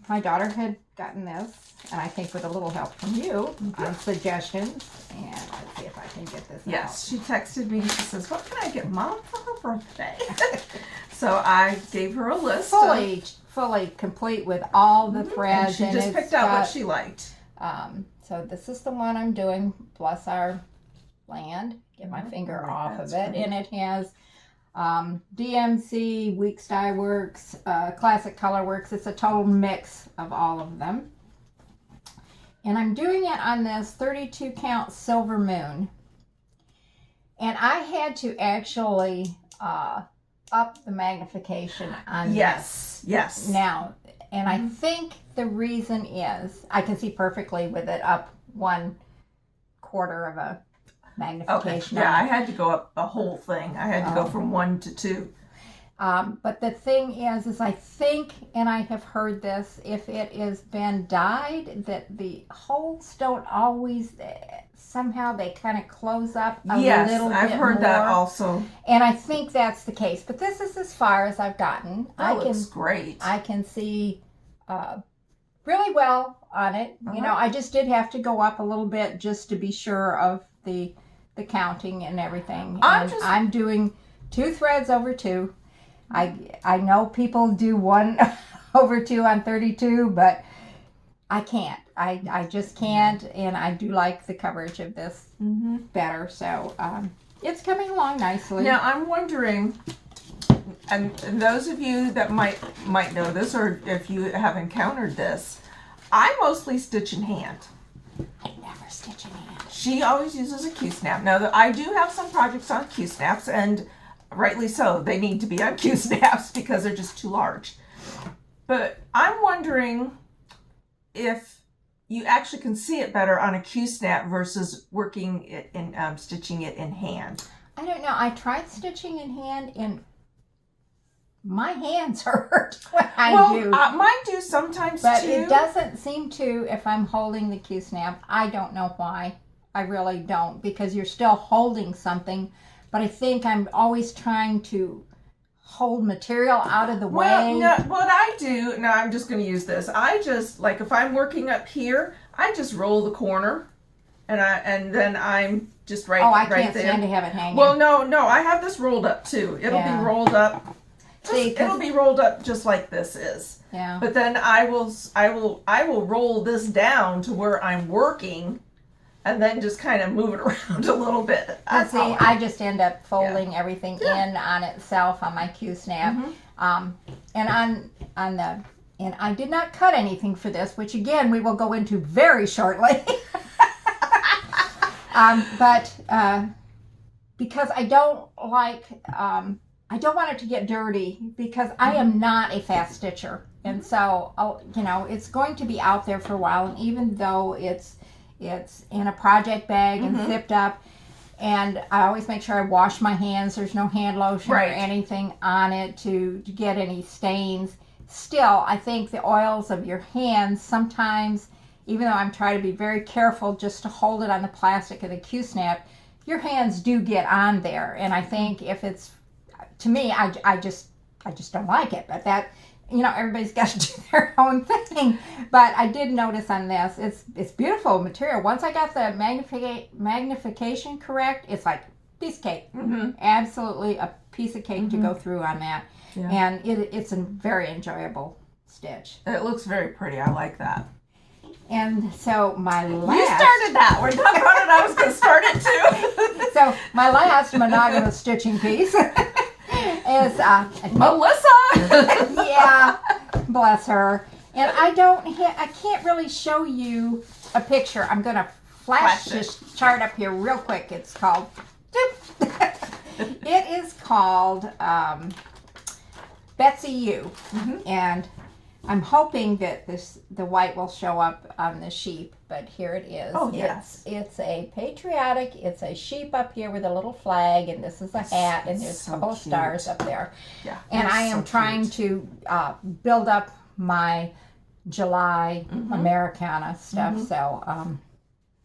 Speaker 2: my daughter had gotten this, and I think with a little help from you on suggestions. And let's see if I can get this
Speaker 1: Yes, she texted me. She says, "What can I get Mom for her birthday?" So I gave her a list.
Speaker 2: Fully complete with all the threads.
Speaker 1: And she just picked out what she liked.
Speaker 2: So this is the one I'm doing. Bless our land. Get my finger off of it. And it has DMC, Weeks Dye Works, Classic Color Works. It's a total mix of all of them. And I'm doing it on this 32 count Silver Moon. And I had to actually up the magnification on
Speaker 1: Yes.
Speaker 2: now. And I think the reason is I can see perfectly with it up 1/4 of a magnification.
Speaker 1: Okay. Yeah, I had to go up the whole thing. I had to go from 1 to 2.
Speaker 2: But the thing is I think, and I have heard this, if it is been dyed, that the holes don't always, somehow they kind of close up a little bit more.
Speaker 1: Yes, I've heard that also.
Speaker 2: And I think that's the case. But this is as far as I've gotten.
Speaker 1: That looks great.
Speaker 2: I can see really well on it. You know, I just did have to go up a little bit just to be sure of the counting and everything. I'm doing 2 threads over 2. I know people do 1 over 2 on 32, but I can't. I just can't, and I do like the coverage of this better. So it's coming along nicely.
Speaker 1: Now I'm wondering, and those of you that might know this, or if you have encountered this, I mostly stitch in hand.
Speaker 2: I never stitch in hand.
Speaker 1: She always uses a Q-snap. Now I do have some projects on Q-snaps, and rightly so. They need to be on Q-snaps because they're just too large. But I'm wondering if you actually can see it better on a Q-snap versus working it in stitching it in hand.
Speaker 2: I don't know. I tried stitching in hand, and my hands hurt when I do.
Speaker 1: Mine do sometimes
Speaker 2: but
Speaker 1: too.
Speaker 2: It doesn't seem to if I'm holding the Q-snap. I don't know why. I really don't, because you're still holding something. But I think I'm always trying to hold material out of the way.
Speaker 1: Well, no, what I do, now I'm just going to use this. I just, like if I'm working up here, I just roll the corner and then I'm just right there.
Speaker 2: Oh, I can't stand to have it hanging.
Speaker 1: Well, no, I have this rolled up too. It'll be rolled up. It'll be rolled up just like this is.
Speaker 2: Yeah.
Speaker 1: But then I will roll this down to where I'm working. And then just kind of move it around a little bit.
Speaker 2: See, I just end up folding everything in on itself on my Q-snap. And and I did not cut anything for this, which again we will go into very shortly. But because I don't like, I don't want it to get dirty because I am not a fast stitcher, and so it's going to be out there for a while. And even though it's in a project bag and zipped up, and I always make sure I wash my hands. There's no hand lotion or anything on it to get any stains. Still, I think the oils of your hands sometimes, even though I'm trying to be very careful just to hold it on the plastic of the Q-snap, your hands do get on there. And I think if it's, to me, I just don't like it. But that, everybody's got to do their own thing. But I did notice on this, it's beautiful material. Once I got the magnification correct, it's like piece of cake. Absolutely a piece of cake to go through on that. Yeah. And it's a very enjoyable stitch.
Speaker 1: It looks very pretty. I like that.
Speaker 2: And so my last...
Speaker 1: You started that. We're not on it. I was going to start it too.
Speaker 2: So my last monogamous stitching piece is
Speaker 1: Melissa.
Speaker 2: Yeah, bless her. And I can't really show you a picture. I'm going to flash this chart up here real quick. It's called it is called Betsy U. And I'm hoping that the white will show up on the sheep, but here it is.
Speaker 1: Oh, yes.
Speaker 2: It's a patriotic, it's a sheep up here with a little flag, and this is a hat, and there's a couple of stars up there. Yeah. And I am trying to build up my July Americana stuff, so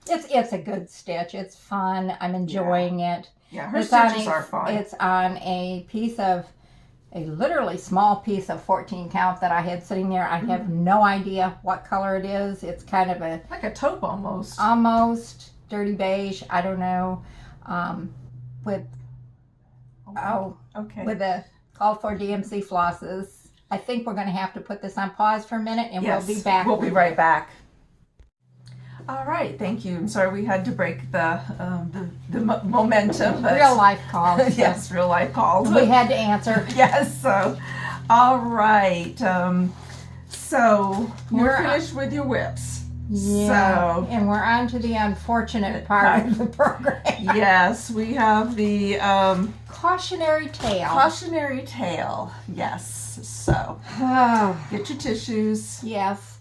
Speaker 2: it's a good stitch. It's fun. I'm enjoying it.
Speaker 1: Yeah, her
Speaker 2: It's on
Speaker 1: stitches are fine.
Speaker 2: It's on a piece of, a literally small piece of 14 count that I had sitting there. I have no idea what color it is. It's kind of a,
Speaker 1: Like a taupe almost.
Speaker 2: almost dirty beige. I don't know. With,
Speaker 1: Okay.
Speaker 2: with a called for DMC flosses. I think we're going to have to put this on pause for a minute, and
Speaker 1: Yes,
Speaker 2: we'll be back.
Speaker 1: We'll be right back. All right, thank you. I'm sorry we had to break the momentum. But
Speaker 2: Real life calls.
Speaker 1: yes, real life calls.
Speaker 2: We had to answer.
Speaker 1: Yes. So, all right. So you're
Speaker 2: We're
Speaker 1: finished with your whips.
Speaker 2: Yeah,
Speaker 1: So
Speaker 2: and we're on to the unfortunate part of the program.
Speaker 1: yes, we have the
Speaker 2: Cautionary tale.
Speaker 1: cautionary tale. Yes. So
Speaker 2: Oh,
Speaker 1: get your tissues.
Speaker 2: yes,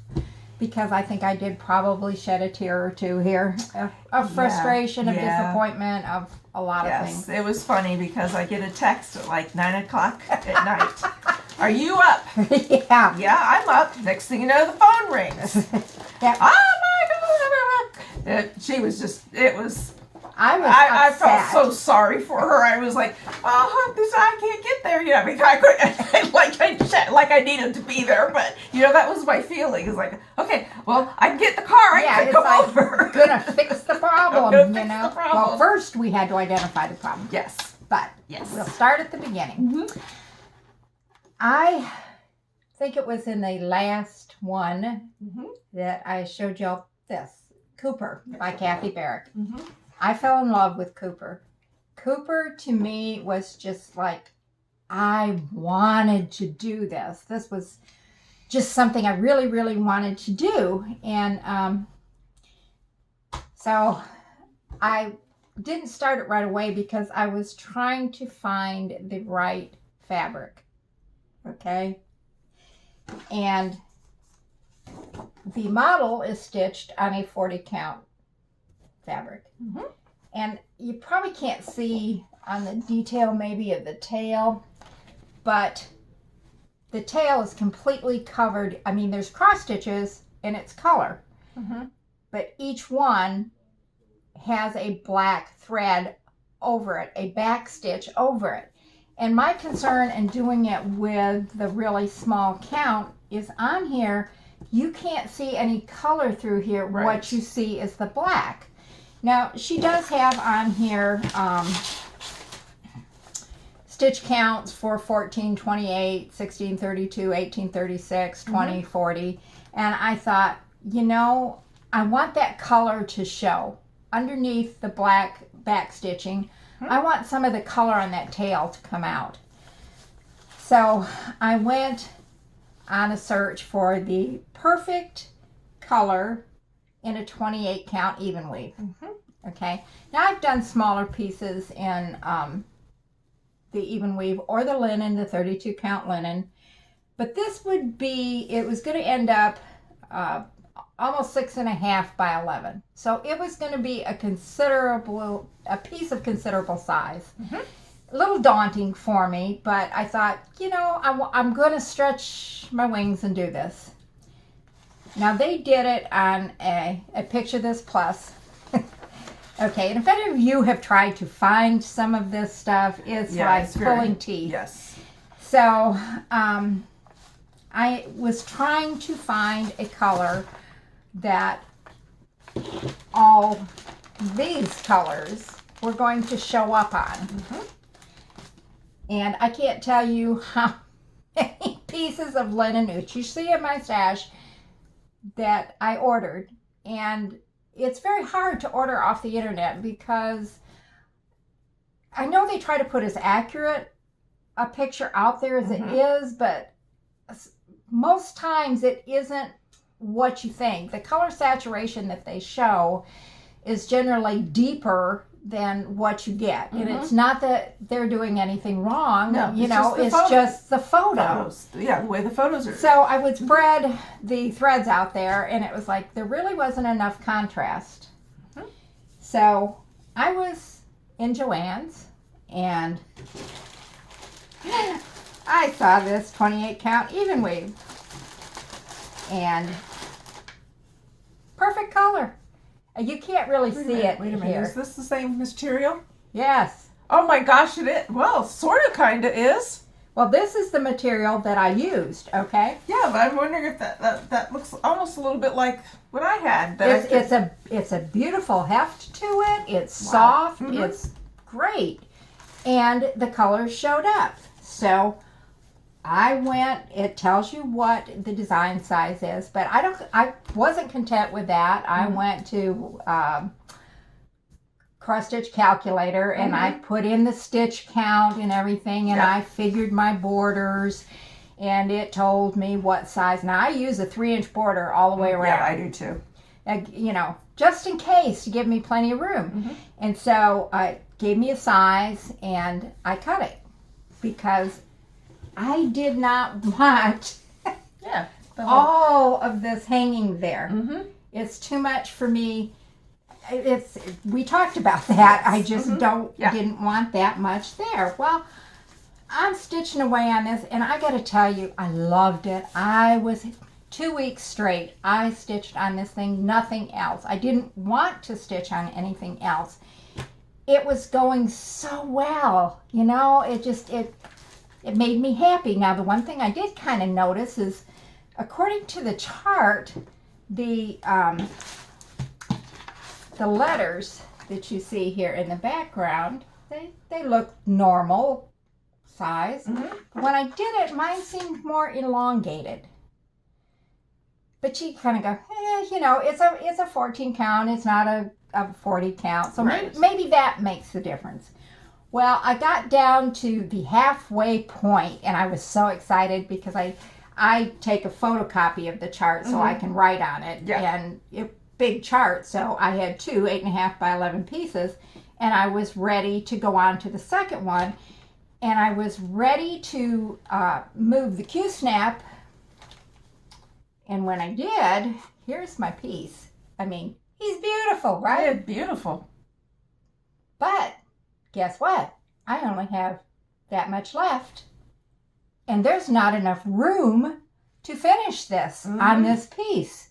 Speaker 2: because I think I did probably shed a tear or two here of frustration, of
Speaker 1: yeah.
Speaker 2: disappointment, of a lot of
Speaker 1: Yes,
Speaker 2: things.
Speaker 1: it was funny because I get a text at like 9 o'clock at night. Are you up?
Speaker 2: Yeah.
Speaker 1: Yeah, I'm up. Next thing you know, the phone rings.
Speaker 2: Yeah.
Speaker 1: Oh my God. She was just, it was,
Speaker 2: I was
Speaker 1: I felt
Speaker 2: upset.
Speaker 1: so sorry for her. I was like, oh, I can't get there. You know, because I couldn't, like I needed to be there. But, you know, that was my feeling. It's like, okay, well, I can get the car. I can
Speaker 2: it's
Speaker 1: come
Speaker 2: like,
Speaker 1: over.
Speaker 2: gonna fix the problem,
Speaker 1: Gonna
Speaker 2: you
Speaker 1: fix
Speaker 2: know.
Speaker 1: the problem.
Speaker 2: Well, first we had to identify the problem.
Speaker 1: Yes.
Speaker 2: But
Speaker 1: Yes.
Speaker 2: we'll start at the beginning. I think it was in the last one that I showed y'all this. Cooper by Kathy Barrick. I fell in love with Cooper. Cooper to me was just like, I wanted to do this. This was just something I really, really wanted to do. And so I didn't start it right away because I was trying to find the right fabric. Okay. And the model is stitched on a 40 count fabric. And you probably can't see on the detail maybe of the tail, but the tail is completely covered. I mean, there's cross stitches in its color, but each one has a black thread over it, a back stitch over it. And my concern in doing it with the really small count is on here, you can't see any color through here.
Speaker 1: Right.
Speaker 2: What you see is the black. Now, she does have on here stitch counts for 1428, 1632, 1836, 2040. And I thought, you know, I want that color to show underneath the black back stitching. I want some of the color on that tail to come out. So I went on a search for the perfect color in a 28 count even weave. Okay. Now I've done smaller pieces in the even weave or the linen, the 32 count linen, but this would be, it was going to end up almost 6.5 by 11. So it was going to be a piece of considerable size. A little daunting for me, but I thought, you know, I'm going to stretch my wings and do this. Now they did it on a Picture This Plus. Okay, and if any of you have tried to find some of this stuff, it's like pulling teeth.
Speaker 1: Yes.
Speaker 2: So I was trying to find a color that all these colors were going to show up on. And I can't tell you how many pieces of linen that you see in my stash that I ordered. And it's very hard to order off the internet because I know they try to put as accurate a picture out there as it is, but most times it isn't what you think. The color saturation that they show is generally deeper than what you get. And it's not that they're doing anything wrong.
Speaker 1: No,
Speaker 2: you know, it's just the photo.
Speaker 1: Yeah, the way the photos are.
Speaker 2: So I would spread the threads out there, and it was like there really wasn't enough contrast. So I was in Joann's, and I saw this 28 count even weave, and perfect color. You can't really see it
Speaker 1: Wait a minute.
Speaker 2: here.
Speaker 1: Is this the same material?
Speaker 2: Yes.
Speaker 1: Oh my gosh, it is. Well, sort of, kind of is.
Speaker 2: Well, this is the material that I used, okay?
Speaker 1: Yeah, but I'm wondering if that looks almost a little bit like what I had.
Speaker 2: It's a beautiful heft to it. It's
Speaker 1: Wow.
Speaker 2: soft.
Speaker 1: Mhm.
Speaker 2: It's great. And the colors showed up. So I went, it tells you what the design size is, but I wasn't content with that. I went to cross stitch calculator and I put in the stitch count and everything, and I figured my borders, and it told me what size. Now I use a 3-inch border all the way around.
Speaker 1: Yeah, I do too.
Speaker 2: You know, just in case, to give me plenty of room. And so it gave me a size, and I cut it because I did not want
Speaker 1: Yeah.
Speaker 2: all of this hanging there. It's too much for me. We talked about that. I just didn't want that much there. Well, I'm stitching away on this, and I got to tell you, I loved it. I was 2 weeks straight. I stitched on this thing, nothing else. I didn't want to stitch on anything else. It was going so well, you know. It made me happy. Now, the one thing I did kind of notice is, according to the chart, the letters that you see here in the background, they look normal size. When I did it, mine seemed more elongated. But you kind of go, you know, it's a 14 count. It's not a 40 count. So maybe that makes the difference. Well, I got down to the halfway point, and I was so excited because I take a photocopy of the chart so I can write on it. And big chart, so I had two 8.5 by 11 pieces, and I was ready to go on to the second one, and I was ready to move the Q-snap, and when I did, here's my piece. I mean, he's beautiful, right?
Speaker 1: Yeah, beautiful.
Speaker 2: But guess what? I only have that much left, and there's not enough room to finish this on this piece.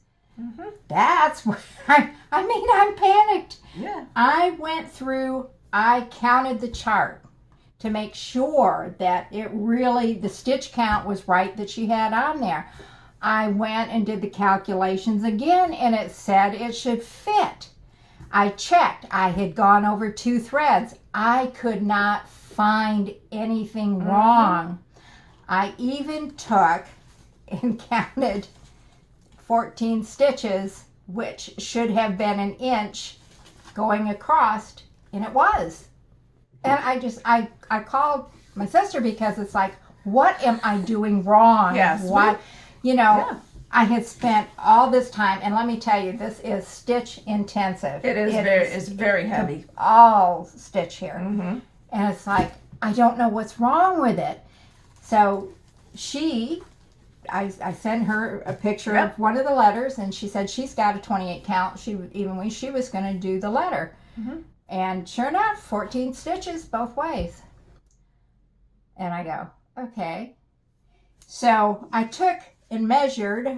Speaker 2: That's what I'm panicked.
Speaker 1: Yeah.
Speaker 2: I went through, I counted the chart to make sure that the stitch count was right that she had on there. I went and did the calculations again, and it said it should fit. I checked. I had gone over 2 threads. I could not find anything wrong. I even took and counted 14 stitches, which should have been 1 inch going across, and it was. And I called my sister because it's like, what am I doing wrong?
Speaker 1: Yes.
Speaker 2: What, I had spent all this time, and let me tell you, this is stitch intensive.
Speaker 1: It's very heavy.
Speaker 2: All stitch here. And it's like, I don't know what's wrong with it. So I sent her a picture of one of the letters, and she said she's got a 28 count. She was going to do the letter. And sure enough, 14 stitches both ways. And I go, okay. So I took and measured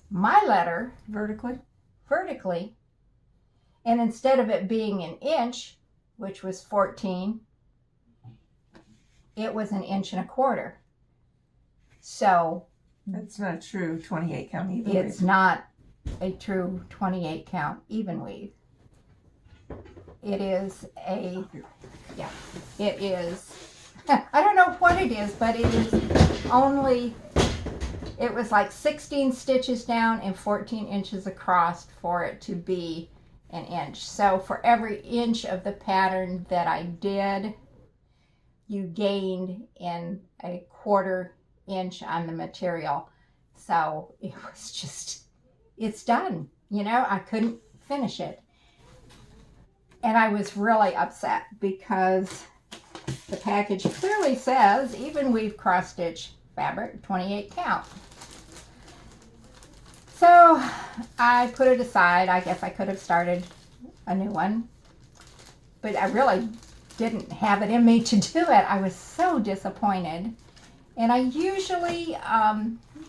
Speaker 2: my letter vertically, and instead of it being 1 inch, which was 14, it was 1.25 inches. So
Speaker 1: that's not a true 28 count even weave.
Speaker 2: It's not a true 28 count even weave. It is it is, I don't know what it is, but it is only, it was like 16 stitches down and 14 inches across for it to be 1 inch. So for every inch of the pattern that I did, you gained in 1/4 inch on the material. So it was just, it's done. You know, I couldn't finish it. And I was really upset because the package clearly says even weave cross stitch fabric, 28 count. So I put it aside. I guess I could have started a new one, but I really didn't have it in me to do it. I was so disappointed. And I usually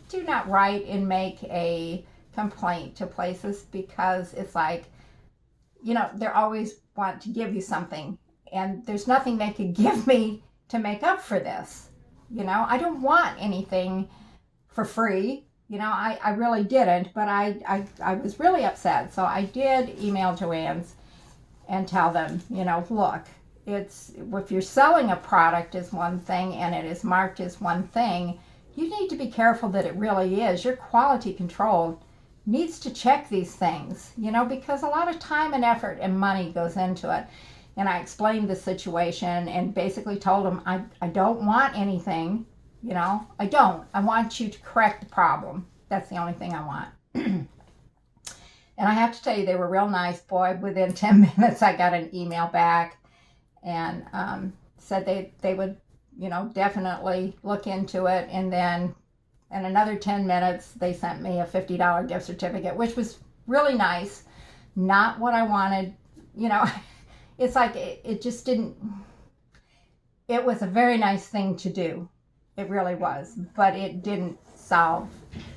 Speaker 2: do not write and make a complaint to places because it's like, you know, they're always want to give you something and there's nothing they could give me to make up for this. I don't want anything for free. I really didn't, but I was really upset. So I did email Joann's and tell them, look, if you're selling a product is one thing and it is marked as one thing, you need to be careful that it really is. Your quality control needs to check these things, because a lot of time and effort and money goes into it. And I explained the situation and basically told them, I don't want anything, I don't. I want you to correct the problem. That's the only thing I want. And I have to tell you, they were real nice. Boy, within 10 minutes, I got an email back and said they would, definitely look into it. And then in another 10 minutes, they sent me a $50 gift certificate, which was really nice. Not what I wanted. It's like it just didn't, it was a very nice thing to do. It really was. But it didn't solve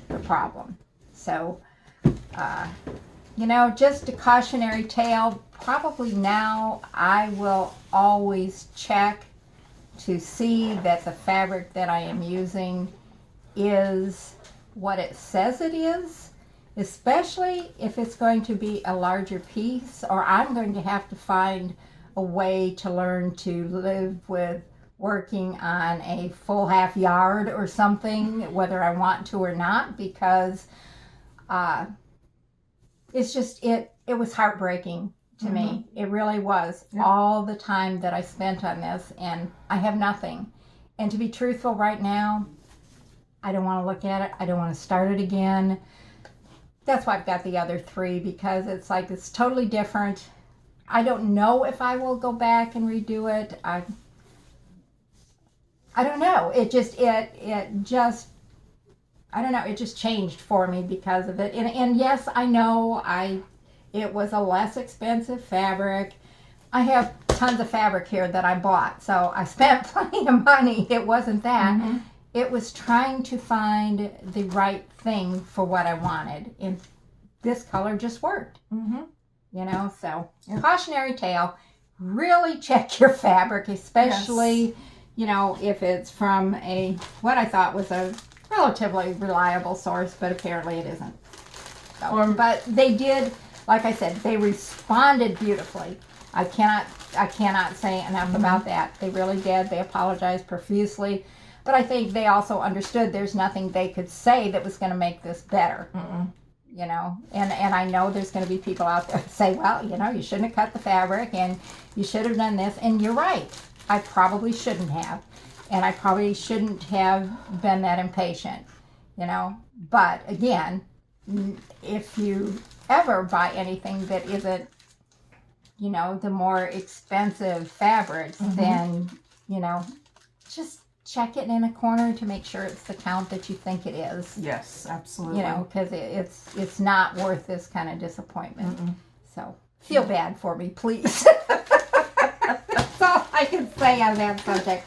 Speaker 2: the problem. So, just a cautionary tale. Probably now I will always check to see that the fabric that I am using is what it says it is, especially if it's going to be a larger piece, or I'm going to have to find a way to learn to live with working on a full half yard or something, whether I want to or not, because it's just, it was heartbreaking to me. It really was. Yeah. All the time that I spent on this, and I have nothing. And to be truthful right now, I don't want to look at it. I don't want to start it again. That's why I've got the other 3, because it's like, it's totally different. I don't know if I will go back and redo it. I don't know. It just I don't know. It just changed for me because of it. And yes, I know it was a less expensive fabric. I have tons of fabric here that I bought, so I spent plenty of money. It wasn't that. Mm-hmm. It was trying to find the right thing for what I wanted. And this color just worked. Mm-hmm. So yeah. Cautionary tale, really check your fabric, especially, yes. If it's from what I thought was a relatively reliable source, but apparently it isn't. So, but they did, like I said, they responded beautifully. I cannot say enough mm-hmm. about that. They really did. They apologized profusely. But I think they also understood there's nothing they could say that was going to make this better. Mm-mm. And I know there's going to be people out there that say, well, you shouldn't have cut the fabric and you should have done this. And you're right. I probably shouldn't have. And I probably shouldn't have been that impatient, But again, if you ever buy anything that isn't, the more expensive fabrics, mm-hmm. then, just check it in a corner to make sure it's the count that you think it is. Yes, absolutely. Because it's not worth this kind of disappointment. Mm-mm. So feel bad for me, please. That's all I can say on that subject.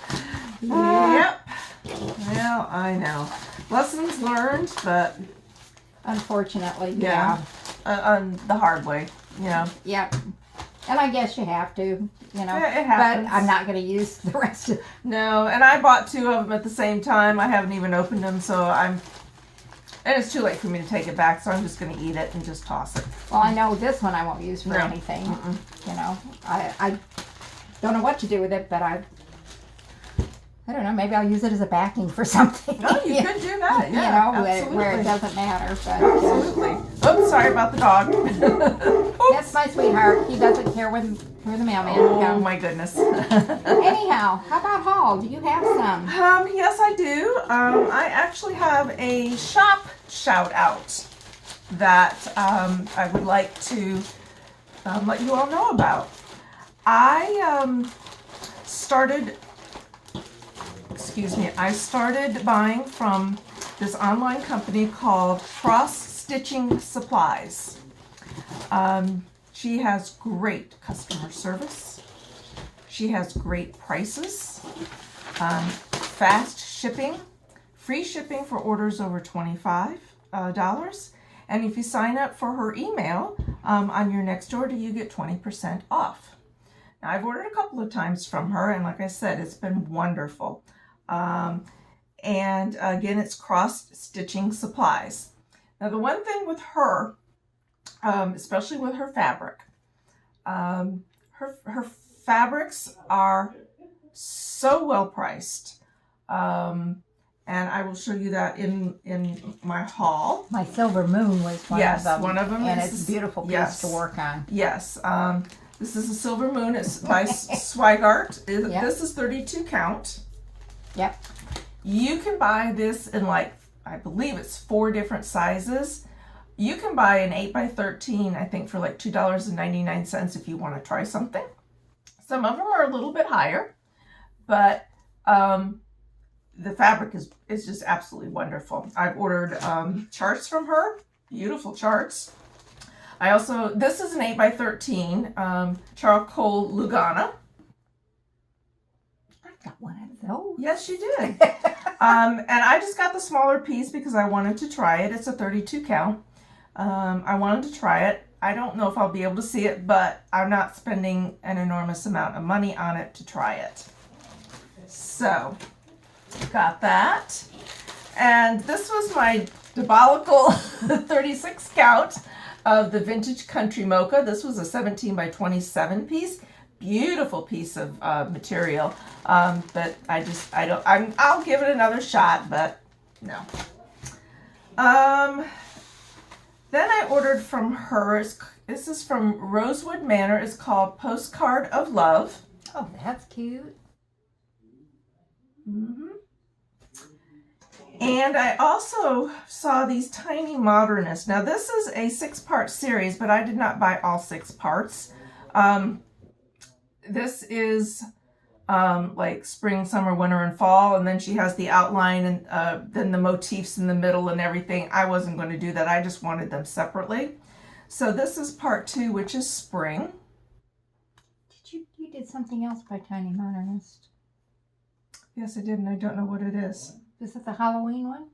Speaker 2: Yep. Well, I know. Lessons learned, but unfortunately, yeah. On the hard way, Yep. And I guess you have to, Yeah, it happens. But I'm not going to use the rest of it. No, and I bought 2 of them at the same time. I haven't even opened them, and it's too late for me to take it back, so I'm just going to eat it and just toss it. Well, I know this one I won't use for anything. Mm-mm. I don't know what to do with it, but I don't know, maybe I'll use it as a backing for something. Oh, you could do that, yeah. Absolutely. Where it doesn't matter. But, absolutely. Oops, sorry about the dog. That's my sweetheart. He doesn't care when the mailman comes. Oh, my goodness. Anyhow, how about haul? Do you have some? Yes, I do. I actually have a shop shout out that I would like to let you all know about. I started buying from this online company called Cross Stitching Supplies. She has great customer service. She has great prices, fast shipping, free shipping for orders over $25. And if you sign up for her email on your next order, you get 20% off.
Speaker 1: I've ordered a couple of times from her, and like I said, it's been wonderful. And again, it's cross stitching supplies. Now, the one thing with her, especially with her fabric, her fabrics are so well priced. And I will show you that in my haul.
Speaker 2: My Silver Moon was one
Speaker 1: Yes,
Speaker 2: of them.
Speaker 1: one of them
Speaker 2: and
Speaker 1: is-
Speaker 2: it's a beautiful piece
Speaker 1: yes.
Speaker 2: to work on.
Speaker 1: Yes. This is a Silver Moon. It's by Swigart.
Speaker 2: Yep.
Speaker 1: This is 32 count.
Speaker 2: Yep.
Speaker 1: You can buy this in I believe it's 4 different sizes. You can buy an 8x13, I think, for like $2.99 if you want to try something. Some of them are a little bit higher, but the fabric is just absolutely wonderful. I've ordered charts from her, beautiful charts. I also, this is an 8x13 charcoal Lugana.
Speaker 2: I've got one of those.
Speaker 1: Yes, you did. And I just got the smaller piece because I wanted to try it. It's a 32 count. I wanted to try it. I don't know if I'll be able to see it, but I'm not spending an enormous amount of money on it to try it. So, got that. And this was my diabolical 36 count of the Vintage Country Mocha. This was a 17x27 piece. Beautiful piece of material. But I'll give it another shot, but no. Then I ordered from her, this is from Rosewood Manor. It's called Postcard of Love.
Speaker 2: Oh, that's cute.
Speaker 1: Mm-hmm. And I also saw these tiny modernists. Now this is a 6-part series, but I did not buy all 6 parts. This is like spring, summer, winter, and fall, and then she has the outline and then the motifs in the middle and everything. I wasn't going to do that. I just wanted them separately. So this is part 2, which is spring.
Speaker 2: You did something else by Tiny Modernist.
Speaker 1: Yes, I did, and I don't know what it is.
Speaker 2: Is it the Halloween one?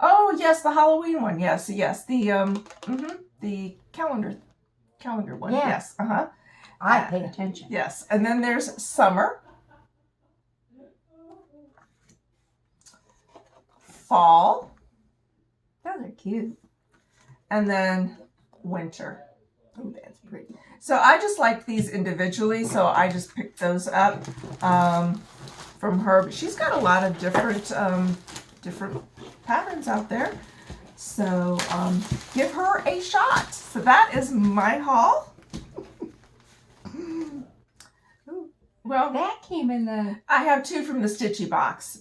Speaker 1: Oh, yes, the Halloween one. Yes. The the calendar one.
Speaker 2: Yeah.
Speaker 1: Yes. Uh-huh.
Speaker 2: I pay attention.
Speaker 1: Yes. And then there's summer. Fall.
Speaker 2: Those are cute.
Speaker 1: And then winter.
Speaker 2: Oh, that's pretty.
Speaker 1: So I just like these individually, so I just picked those up from her. But she's got a lot of different patterns out there. So give her a shot. So that is my haul. Well,
Speaker 2: That came in the...
Speaker 1: I have 2 from the Stitchy box.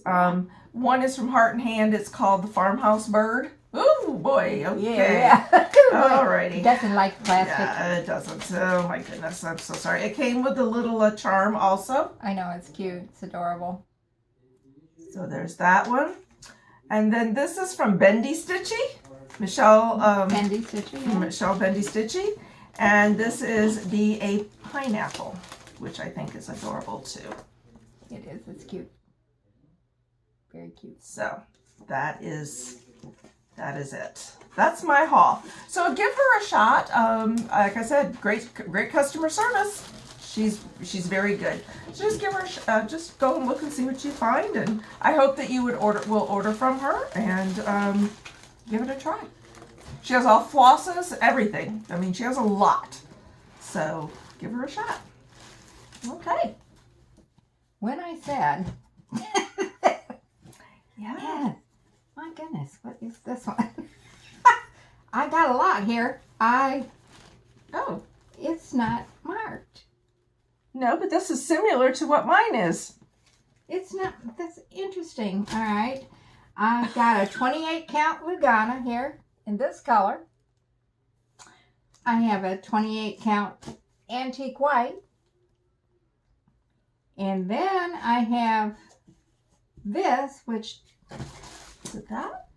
Speaker 1: One is from Heart and Hand. It's called the Farmhouse Bird. Ooh, boy. Okay.
Speaker 2: Yeah.
Speaker 1: Alrighty.
Speaker 2: It doesn't like plastic.
Speaker 1: Yeah, it doesn't. Oh my goodness, I'm so sorry. It came with a little charm also.
Speaker 2: I know, it's cute. It's adorable.
Speaker 1: So there's that one. And then this is from Bendy Stitchy. Michelle
Speaker 2: Bendy Stitchy. Yeah.
Speaker 1: Michelle Bendy Stitchy. And this is a pineapple, which I think is adorable too.
Speaker 2: It is. It's cute. Very cute.
Speaker 1: So that is it. That's my haul. So give her a shot. Like I said, great customer service. She's very good. So just give her just go and look and see what you find, and I hope that you will order from her and give it a try. She has all flosses, everything. I mean, she has a lot. So give her a shot. Okay.
Speaker 2: When I said...
Speaker 1: Yeah.
Speaker 2: My goodness, what is this one? I got a lot here.
Speaker 1: Oh.
Speaker 2: It's not marked.
Speaker 1: No, but this is similar to what mine is.
Speaker 2: It's not, that's interesting. All right. I've got a 28 count Lugana here in this color. I have a 28 count antique white. And then I have this, which
Speaker 1: Is it that?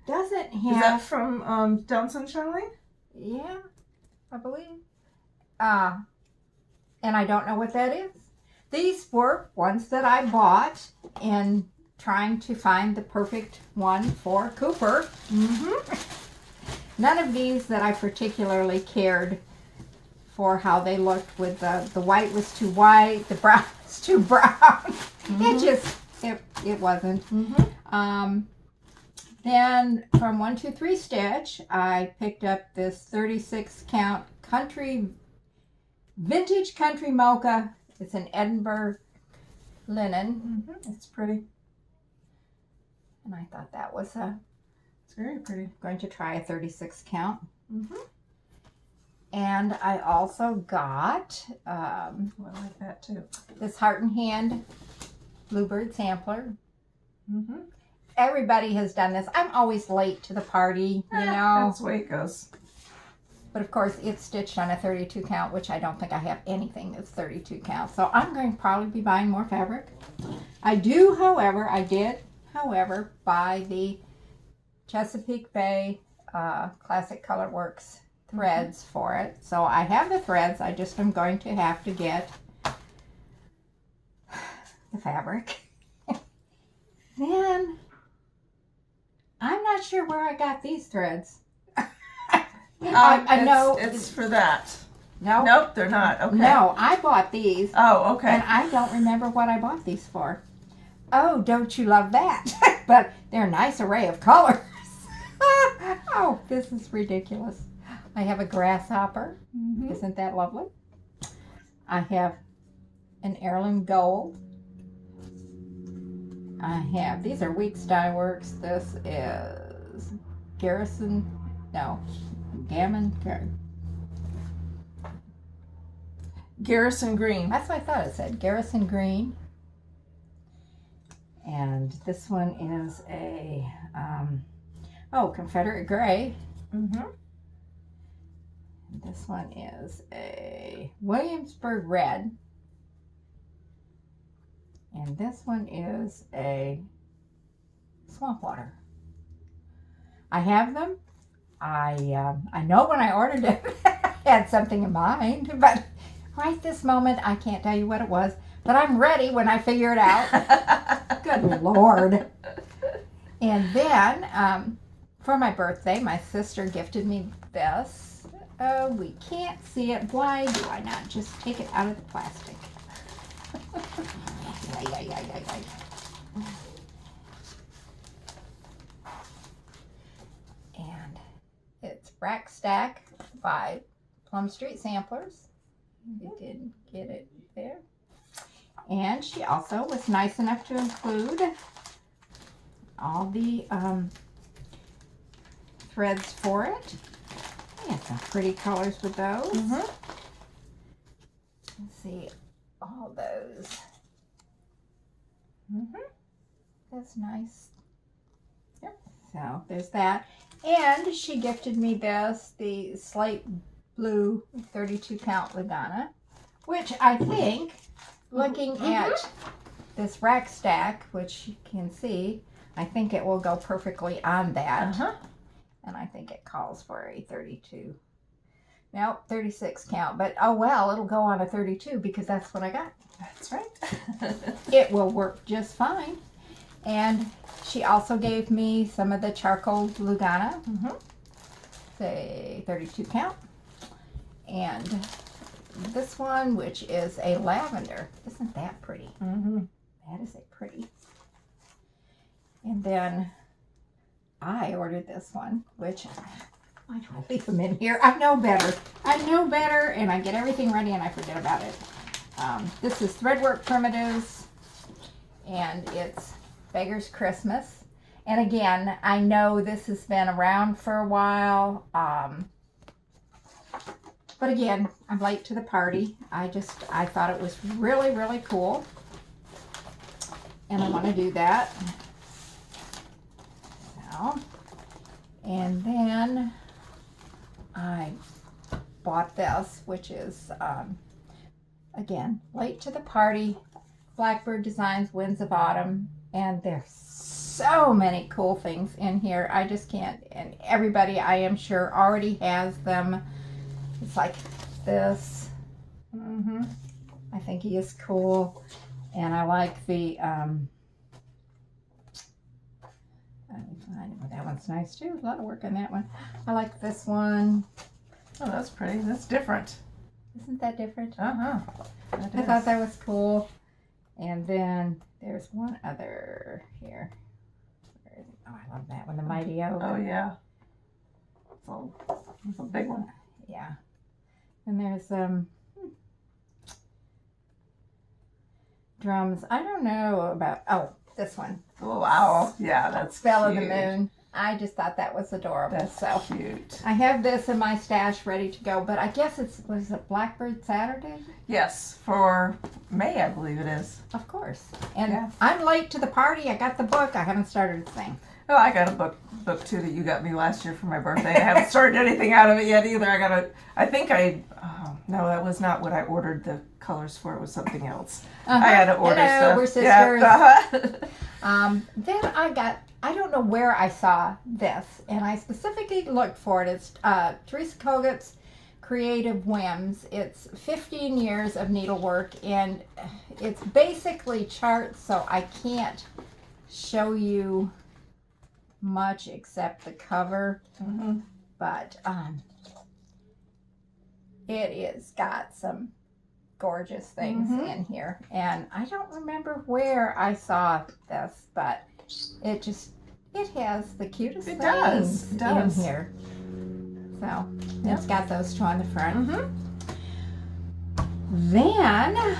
Speaker 2: doesn't
Speaker 1: Is that
Speaker 2: have,
Speaker 1: from Down Sunshine Lane?
Speaker 2: yeah, I believe. And I don't know what that is. These were ones that I bought in trying to find the perfect one for Cooper.
Speaker 1: Mm-hmm.
Speaker 2: None of these that I particularly cared for how they looked with the white was too white, the brown was too brown. It wasn't. Then from 123 Stitch, I picked up this 36 count vintage country mocha. It's an Edinburgh linen.
Speaker 1: It's pretty.
Speaker 2: And I thought that was
Speaker 1: It's very pretty.
Speaker 2: going to try a 36 count. And I also got
Speaker 1: I like that too.
Speaker 2: this Heart and Hand Bluebird sampler. Everybody has done this. I'm always late to the party, you know.
Speaker 1: That's the way it goes.
Speaker 2: But of course, it's stitched on a 32 count, which I don't think I have anything that's 32 count. So I'm going to probably be buying more fabric. I did, however, buy the Chesapeake Bay Classic Color Works threads for it. So I have the threads. I just am going to have to get the fabric. Then I'm not sure where I got these threads. I know
Speaker 1: it's for that.
Speaker 2: No,
Speaker 1: Nope, they're not. Okay.
Speaker 2: no, I bought these.
Speaker 1: Oh, okay.
Speaker 2: And I don't remember what I bought these for. Oh, don't you love that? But they're a nice array of colors. Oh, this is ridiculous. I have a grasshopper. Isn't that lovely? I have an heirloom gold. I have, these are Weeks Dye Works. This is
Speaker 1: Garrison Green.
Speaker 2: That's what I thought it said, Garrison Green. And this one is a, Confederate Gray. This one is a Williamsburg Red. And this one is a Swamp Water. I have them. I know when I ordered it, I had something in mind, but right this moment, I can't tell you what it was. But I'm ready when I figure it out. Good Lord. And then, for my birthday, my sister gifted me this. Oh, we can't see it. Why do I not just take it out of the plastic? And it's Rack Stack by Plum Street Samplers. You can get it there. And she also was nice enough to include all the threads for it. We have some pretty colors with those. Let's see, all those. That's nice. Yep. So there's that. And she gifted me this, the slate blue 32 count Lugana, which I think, looking at this rack stack, which you can see, I think it will go perfectly on that. And I think it calls for a 32. Nope, 36 count. But oh well, it'll go on a 32 because that's what I got.
Speaker 1: That's right.
Speaker 2: It will work just fine. And she also gave me some of the charcoal Lugana, say 32 count. And this one, which is a lavender. Isn't that pretty? That is a pretty. And then I ordered this one, which why do I leave them in here? I know better. I know better, and I get everything ready and I forget about it. This is Threadwork Primitives, and it's Beggar's Christmas. And again, I know this has been around for a while, but again, I'm late to the party. I thought it was really, really cool, and I want to do that. So, and then I bought this, which is, again, late to the party, Blackbird Designs Winds of Autumn, and there's so many cool things in here. I just can't, and everybody, I am sure, already has them. It's like this. I think he is cool, and I like the, that one's nice too. A lot of work on that one. I like this one.
Speaker 1: Oh, that's pretty. That's different.
Speaker 2: Isn't that different?
Speaker 1: Uh-huh.
Speaker 2: I thought that was cool. And then there's one other here. Where is it? Oh, I love that one, the Mighty Oak.
Speaker 1: Oh, yeah. It's a big one.
Speaker 2: Yeah. And there's drums. I don't know about, oh, this one.
Speaker 1: Oh, wow. Yeah, that's
Speaker 2: Spell
Speaker 1: cute.
Speaker 2: of the Moon. I just thought that was adorable.
Speaker 1: That's
Speaker 2: so
Speaker 1: cute.
Speaker 2: I have this in my stash ready to go, but I guess was it Blackbird Saturday?
Speaker 1: Yes, for May, I believe it is.
Speaker 2: Of course. And
Speaker 1: Yeah.
Speaker 2: I'm late to the party. I got the book. I haven't started a thing.
Speaker 1: Oh, I got a book too that you got me last year for my birthday. I haven't started anything out of it yet either. No, that was not what I ordered the colors for. It was something else. I had to order
Speaker 2: Hello,
Speaker 1: stuff.
Speaker 2: we're sisters.
Speaker 1: Yeah.
Speaker 2: Then I don't know where I saw this, and I specifically looked for it. It's Teresa Kogut's Creative Whims. It's 15 years of needlework, and it's basically charts, so I can't show you much except the cover.
Speaker 1: Mm-hmm.
Speaker 2: But it is got some gorgeous things in here, and I don't remember where I saw this, but it has the cutest things in here. So it's got those two on the front. Then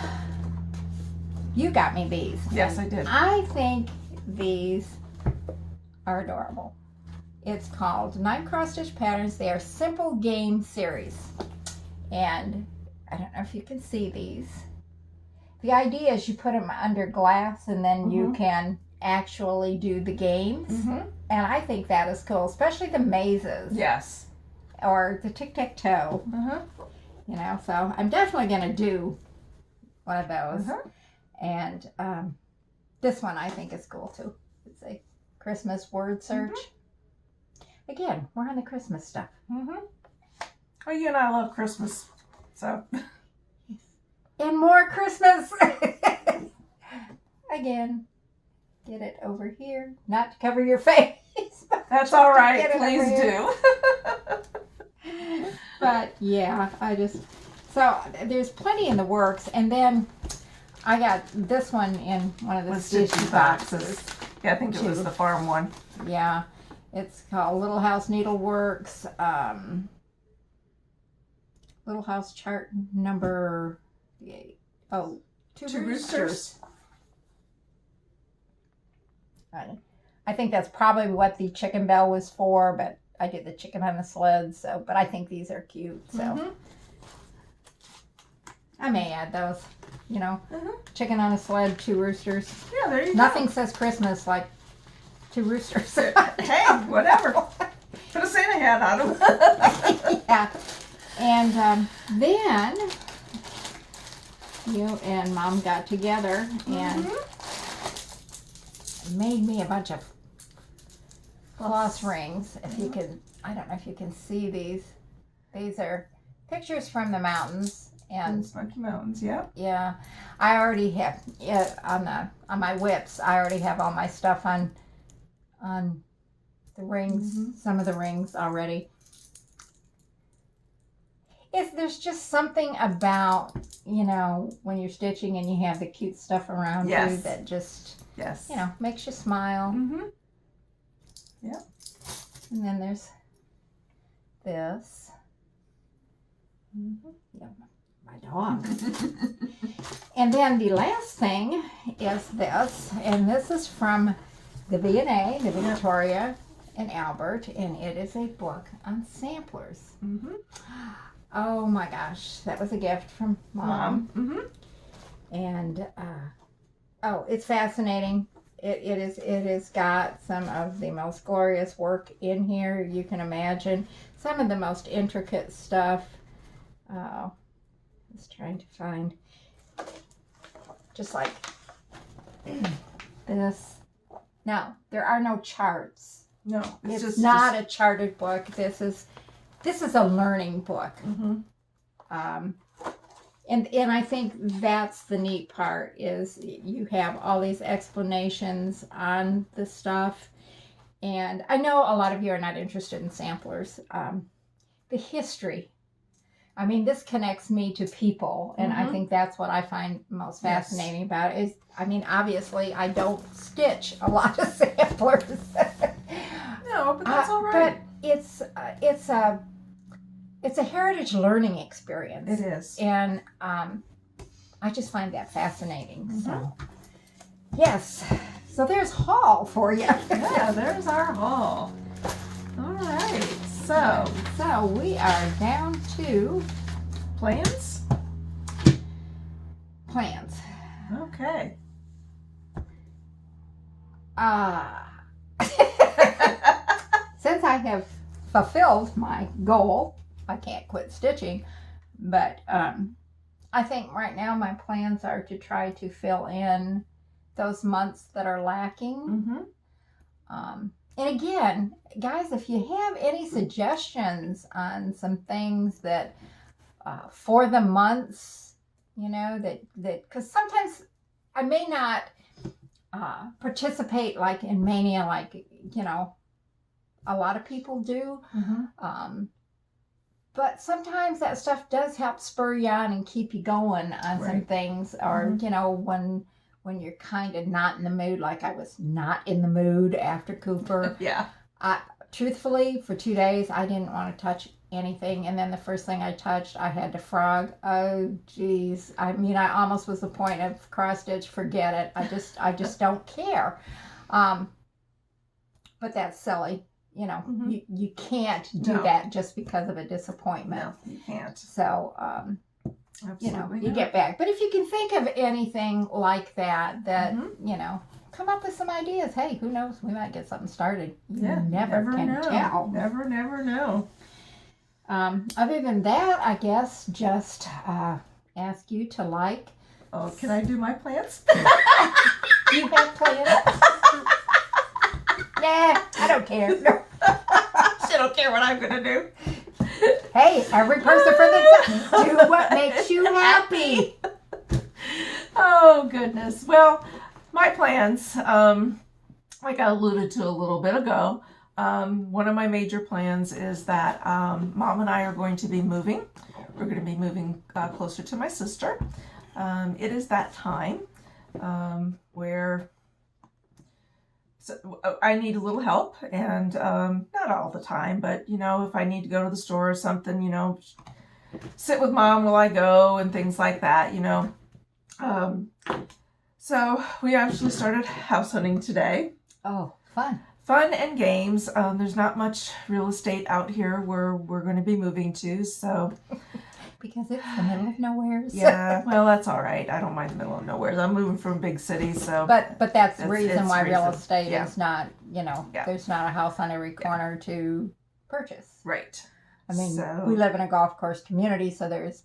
Speaker 2: you got me these.
Speaker 1: Yes, I did.
Speaker 2: I think these are adorable. It's called 9 Cross Stitch Patterns. They are simple game series. And I don't know if you can see these. The idea is you put them under glass and then you can actually do the games. And I think that is cool, especially the mazes.
Speaker 1: Yes.
Speaker 2: Or the tic-tac-toe. You know, so I'm definitely going to do one of those. And this one I think is cool too. It's a Christmas word search. Again, we're on the Christmas stuff.
Speaker 1: Well, you and I love Christmas, so.
Speaker 2: And more Christmas. Again, get it over here. Not to cover your face.
Speaker 1: That's all right. Please do.
Speaker 2: But yeah, so there's plenty in the works. And then I got this one in one of the stitchy boxes.
Speaker 1: Yeah, I think it was the farm one.
Speaker 2: Yeah. It's called Little House Needleworks. Little House chart number 2 roosters. I think that's probably what the chicken bell was for, but I did the chicken on the sled, so but I think these are cute, so I may add those, you know. Chicken on a sled, 2 roosters.
Speaker 1: Yeah, there you go.
Speaker 2: Nothing says Christmas like 2 roosters.
Speaker 1: Hey, whatever. Put a Santa hat on them.
Speaker 2: Yeah. And then you and Mom got together and made me a bunch of floss rings. If you can, I don't know if you can see these. These are pictures from the mountains. And
Speaker 1: Smoky Mountains, yeah.
Speaker 2: Yeah, I already have on my whips. I already have all my stuff on the rings. Some of the rings already. There's just something about, you know, when you're stitching and you have the cute stuff around you that just, you know, makes you smile. Yeah. And then there's this. Yeah, my dog. And then the last thing is this, and this is from the V&A, the Victoria and Albert, and it is a book on samplers. Oh my gosh, that was a gift from Mom. And it's fascinating. It has got some of the most glorious work in here you can imagine. Some of the most intricate stuff. I was trying to find just like this. Now, there are no charts.
Speaker 1: No,
Speaker 2: it's not a charted book. This is a learning book. And I think that's the neat part is you have all these explanations on the stuff. And I know a lot of you are not interested in samplers. The history I mean, this connects me to people, and I think that's what I find most fascinating about it. Is, I mean, obviously, I don't stitch a lot of samplers.
Speaker 1: No, but that's all right.
Speaker 2: But it's a heritage learning experience.
Speaker 1: It is,
Speaker 2: and I just find that fascinating. So, yes. So there's haul for you.
Speaker 1: Yeah, there's our haul. All right.
Speaker 2: So we are down to
Speaker 1: Plans?
Speaker 2: plans.
Speaker 1: Okay.
Speaker 2: Since I have fulfilled my goal, I can't quit stitching. But I think right now my plans are to try to fill in those months that are lacking. And again, guys, if you have any suggestions on some things that for the months, you know, that because sometimes I may not participate like in mania, like, you know, a lot of people do. But sometimes that stuff does help spur you on and keep you going on some things, or you know, when you're kind of not in the mood, like I was not in the mood after Cooper.
Speaker 1: Yeah.
Speaker 2: Truthfully, for 2 days, I didn't want to touch anything. And then the first thing I touched, I had to frog. Oh, geez. I mean, I almost was the point of cross stitch. Forget it. I just don't care. But that's silly. You know, you can't do that just because of a disappointment.
Speaker 1: No, you can't.
Speaker 2: So, you know, you get back. But if you can think of anything like that, you know, come up with some ideas. Hey, who knows? We might get something started. You never can
Speaker 1: know.
Speaker 2: tell.
Speaker 1: Never know.
Speaker 2: Other than that, I guess just ask you to like.
Speaker 1: Oh, can I do my plans?
Speaker 2: You have plans? Nah, I don't care. No.
Speaker 1: I don't care what I'm going to do.
Speaker 2: Hey, every person for themselves. Do what makes you happy.
Speaker 1: Oh, goodness. Well, my plans, like I alluded to a little bit ago, one of my major plans is that Mom and I are going to be moving. We're going to be moving closer to my sister. It is that time where I need a little help, and not all the time, but, you know, if I need to go to the store or something, you know, sit with Mom while I go and things like that, you know. So we actually started house hunting today.
Speaker 2: Oh, fun.
Speaker 1: Fun and games. There's not much real estate out here where we're going to be moving to, so.
Speaker 2: Because it's the middle of nowhere. So.
Speaker 1: Yeah, well, that's all right. I don't mind the middle of nowhere. I'm moving from a big city, so.
Speaker 2: But that's the reason why real
Speaker 1: reason.
Speaker 2: estate is not, you know,
Speaker 1: Yeah.
Speaker 2: there's not a house on every corner to purchase.
Speaker 1: Right.
Speaker 2: I mean, we live in a golf course community, so there's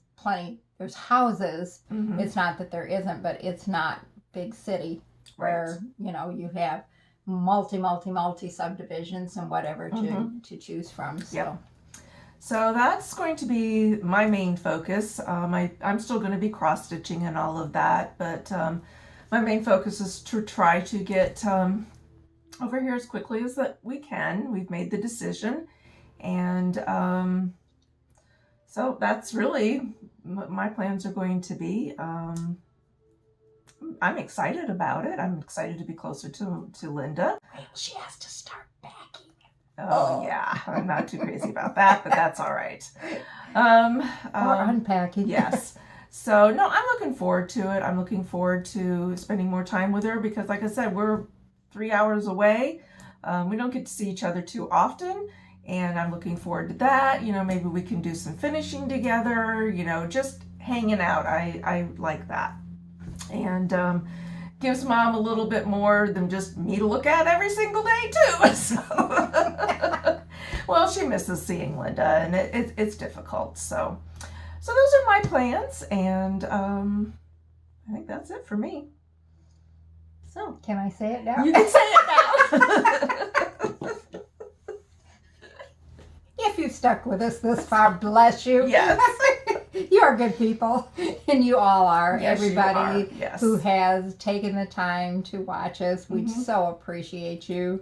Speaker 2: there's houses. It's not that there isn't, but it's not big city where, you know, you have multi subdivisions and whatever to choose from. So.
Speaker 1: Yep. So that's going to be my main focus. I'm still going to be cross stitching and all of that, but my main focus is to try to get over here as quickly as that we can. We've made the decision, and so that's really my plans are going to be. I'm excited about it. I'm excited to be closer to Linda.
Speaker 2: Well, she has to start packing.
Speaker 1: Oh yeah, I'm not too crazy about that, but that's all right. Or
Speaker 2: unpacking.
Speaker 1: Yes. So no, I'm looking forward to it. I'm looking forward to spending more time with her because, like I said, we're 3 hours away. We don't get to see each other too often, and I'm looking forward to that. You know, maybe we can do some finishing together. You know, just hanging out. I like that, and gives Mom a little bit more than just me to look at every single day too. So, well, she misses seeing Linda, and it's difficult. So those are my plans, and I think that's it for me. So
Speaker 2: can I say it now?
Speaker 1: You can say it now.
Speaker 2: If you've stuck with us this far, bless you.
Speaker 1: Yes.
Speaker 2: You are good people, and you all are.
Speaker 1: Yes,
Speaker 2: everybody
Speaker 1: you are. Yes.
Speaker 2: who has taken the time to watch us, we so appreciate you.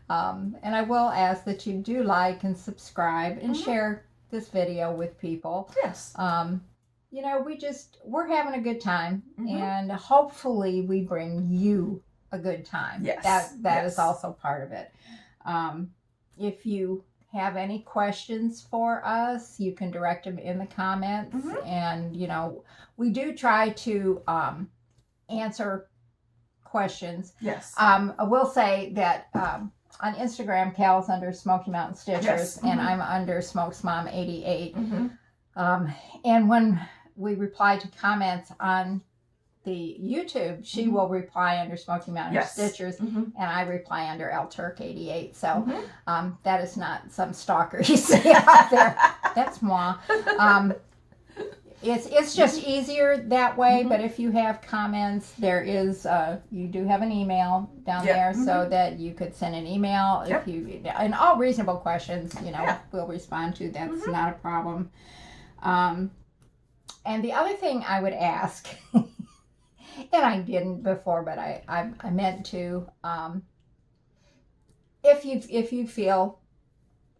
Speaker 2: And I will ask that you do like and subscribe and share this video with people.
Speaker 1: Yes.
Speaker 2: You know, we're having a good time,
Speaker 1: Mhm.
Speaker 2: and hopefully we bring you a good time.
Speaker 1: Yes.
Speaker 2: That
Speaker 1: Yes.
Speaker 2: is also part of it. If you have any questions for us, you can direct them in the comments.
Speaker 1: Mhm.
Speaker 2: And, you know, we do try to answer questions.
Speaker 1: Yes.
Speaker 2: I will say that on Instagram, Cal's under Smoky Mountain Stitchers,
Speaker 1: Yes.
Speaker 2: and
Speaker 1: Mhm.
Speaker 2: I'm under Smokes Mom 88.
Speaker 1: Mhm.
Speaker 2: And when we reply to comments on the YouTube, she
Speaker 1: Mhm.
Speaker 2: will reply under Smoky Mountain
Speaker 1: Yes.
Speaker 2: Stitchers,
Speaker 1: Mhm.
Speaker 2: and I reply under El Turk 88. So
Speaker 1: Mhm.
Speaker 2: that is not some stalker you see out there. That's moi. It's just easier that way.
Speaker 1: Mhm.
Speaker 2: But if you have comments, there is you do have an email down
Speaker 1: Yep.
Speaker 2: there, so
Speaker 1: Mhm.
Speaker 2: that you could send an email.
Speaker 1: Yep.
Speaker 2: If you, and all reasonable questions, you know,
Speaker 1: Yeah.
Speaker 2: we'll respond to. That's
Speaker 1: Mhm.
Speaker 2: not a problem. And the other thing I would ask, and I didn't before, but I meant to, if you feel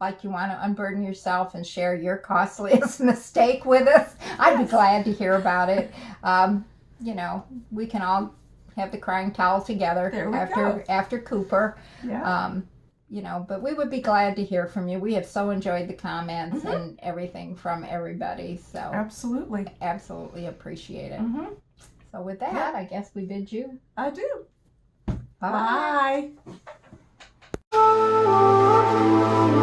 Speaker 2: like you want to unburden yourself and share your costliest mistake with us, I'd be
Speaker 1: Yes.
Speaker 2: glad to hear about it. You know, we can all have the crying towel together
Speaker 1: There we go.
Speaker 2: after Cooper.
Speaker 1: Yeah.
Speaker 2: You know, but we would be glad to hear from you. We have so enjoyed the comments
Speaker 1: Mhm.
Speaker 2: and everything from everybody. So
Speaker 1: Absolutely.
Speaker 2: absolutely appreciate it.
Speaker 1: Mhm.
Speaker 2: So with that,
Speaker 1: Yep.
Speaker 2: I guess we bid you
Speaker 1: I do.
Speaker 2: bye.
Speaker 1: Bye.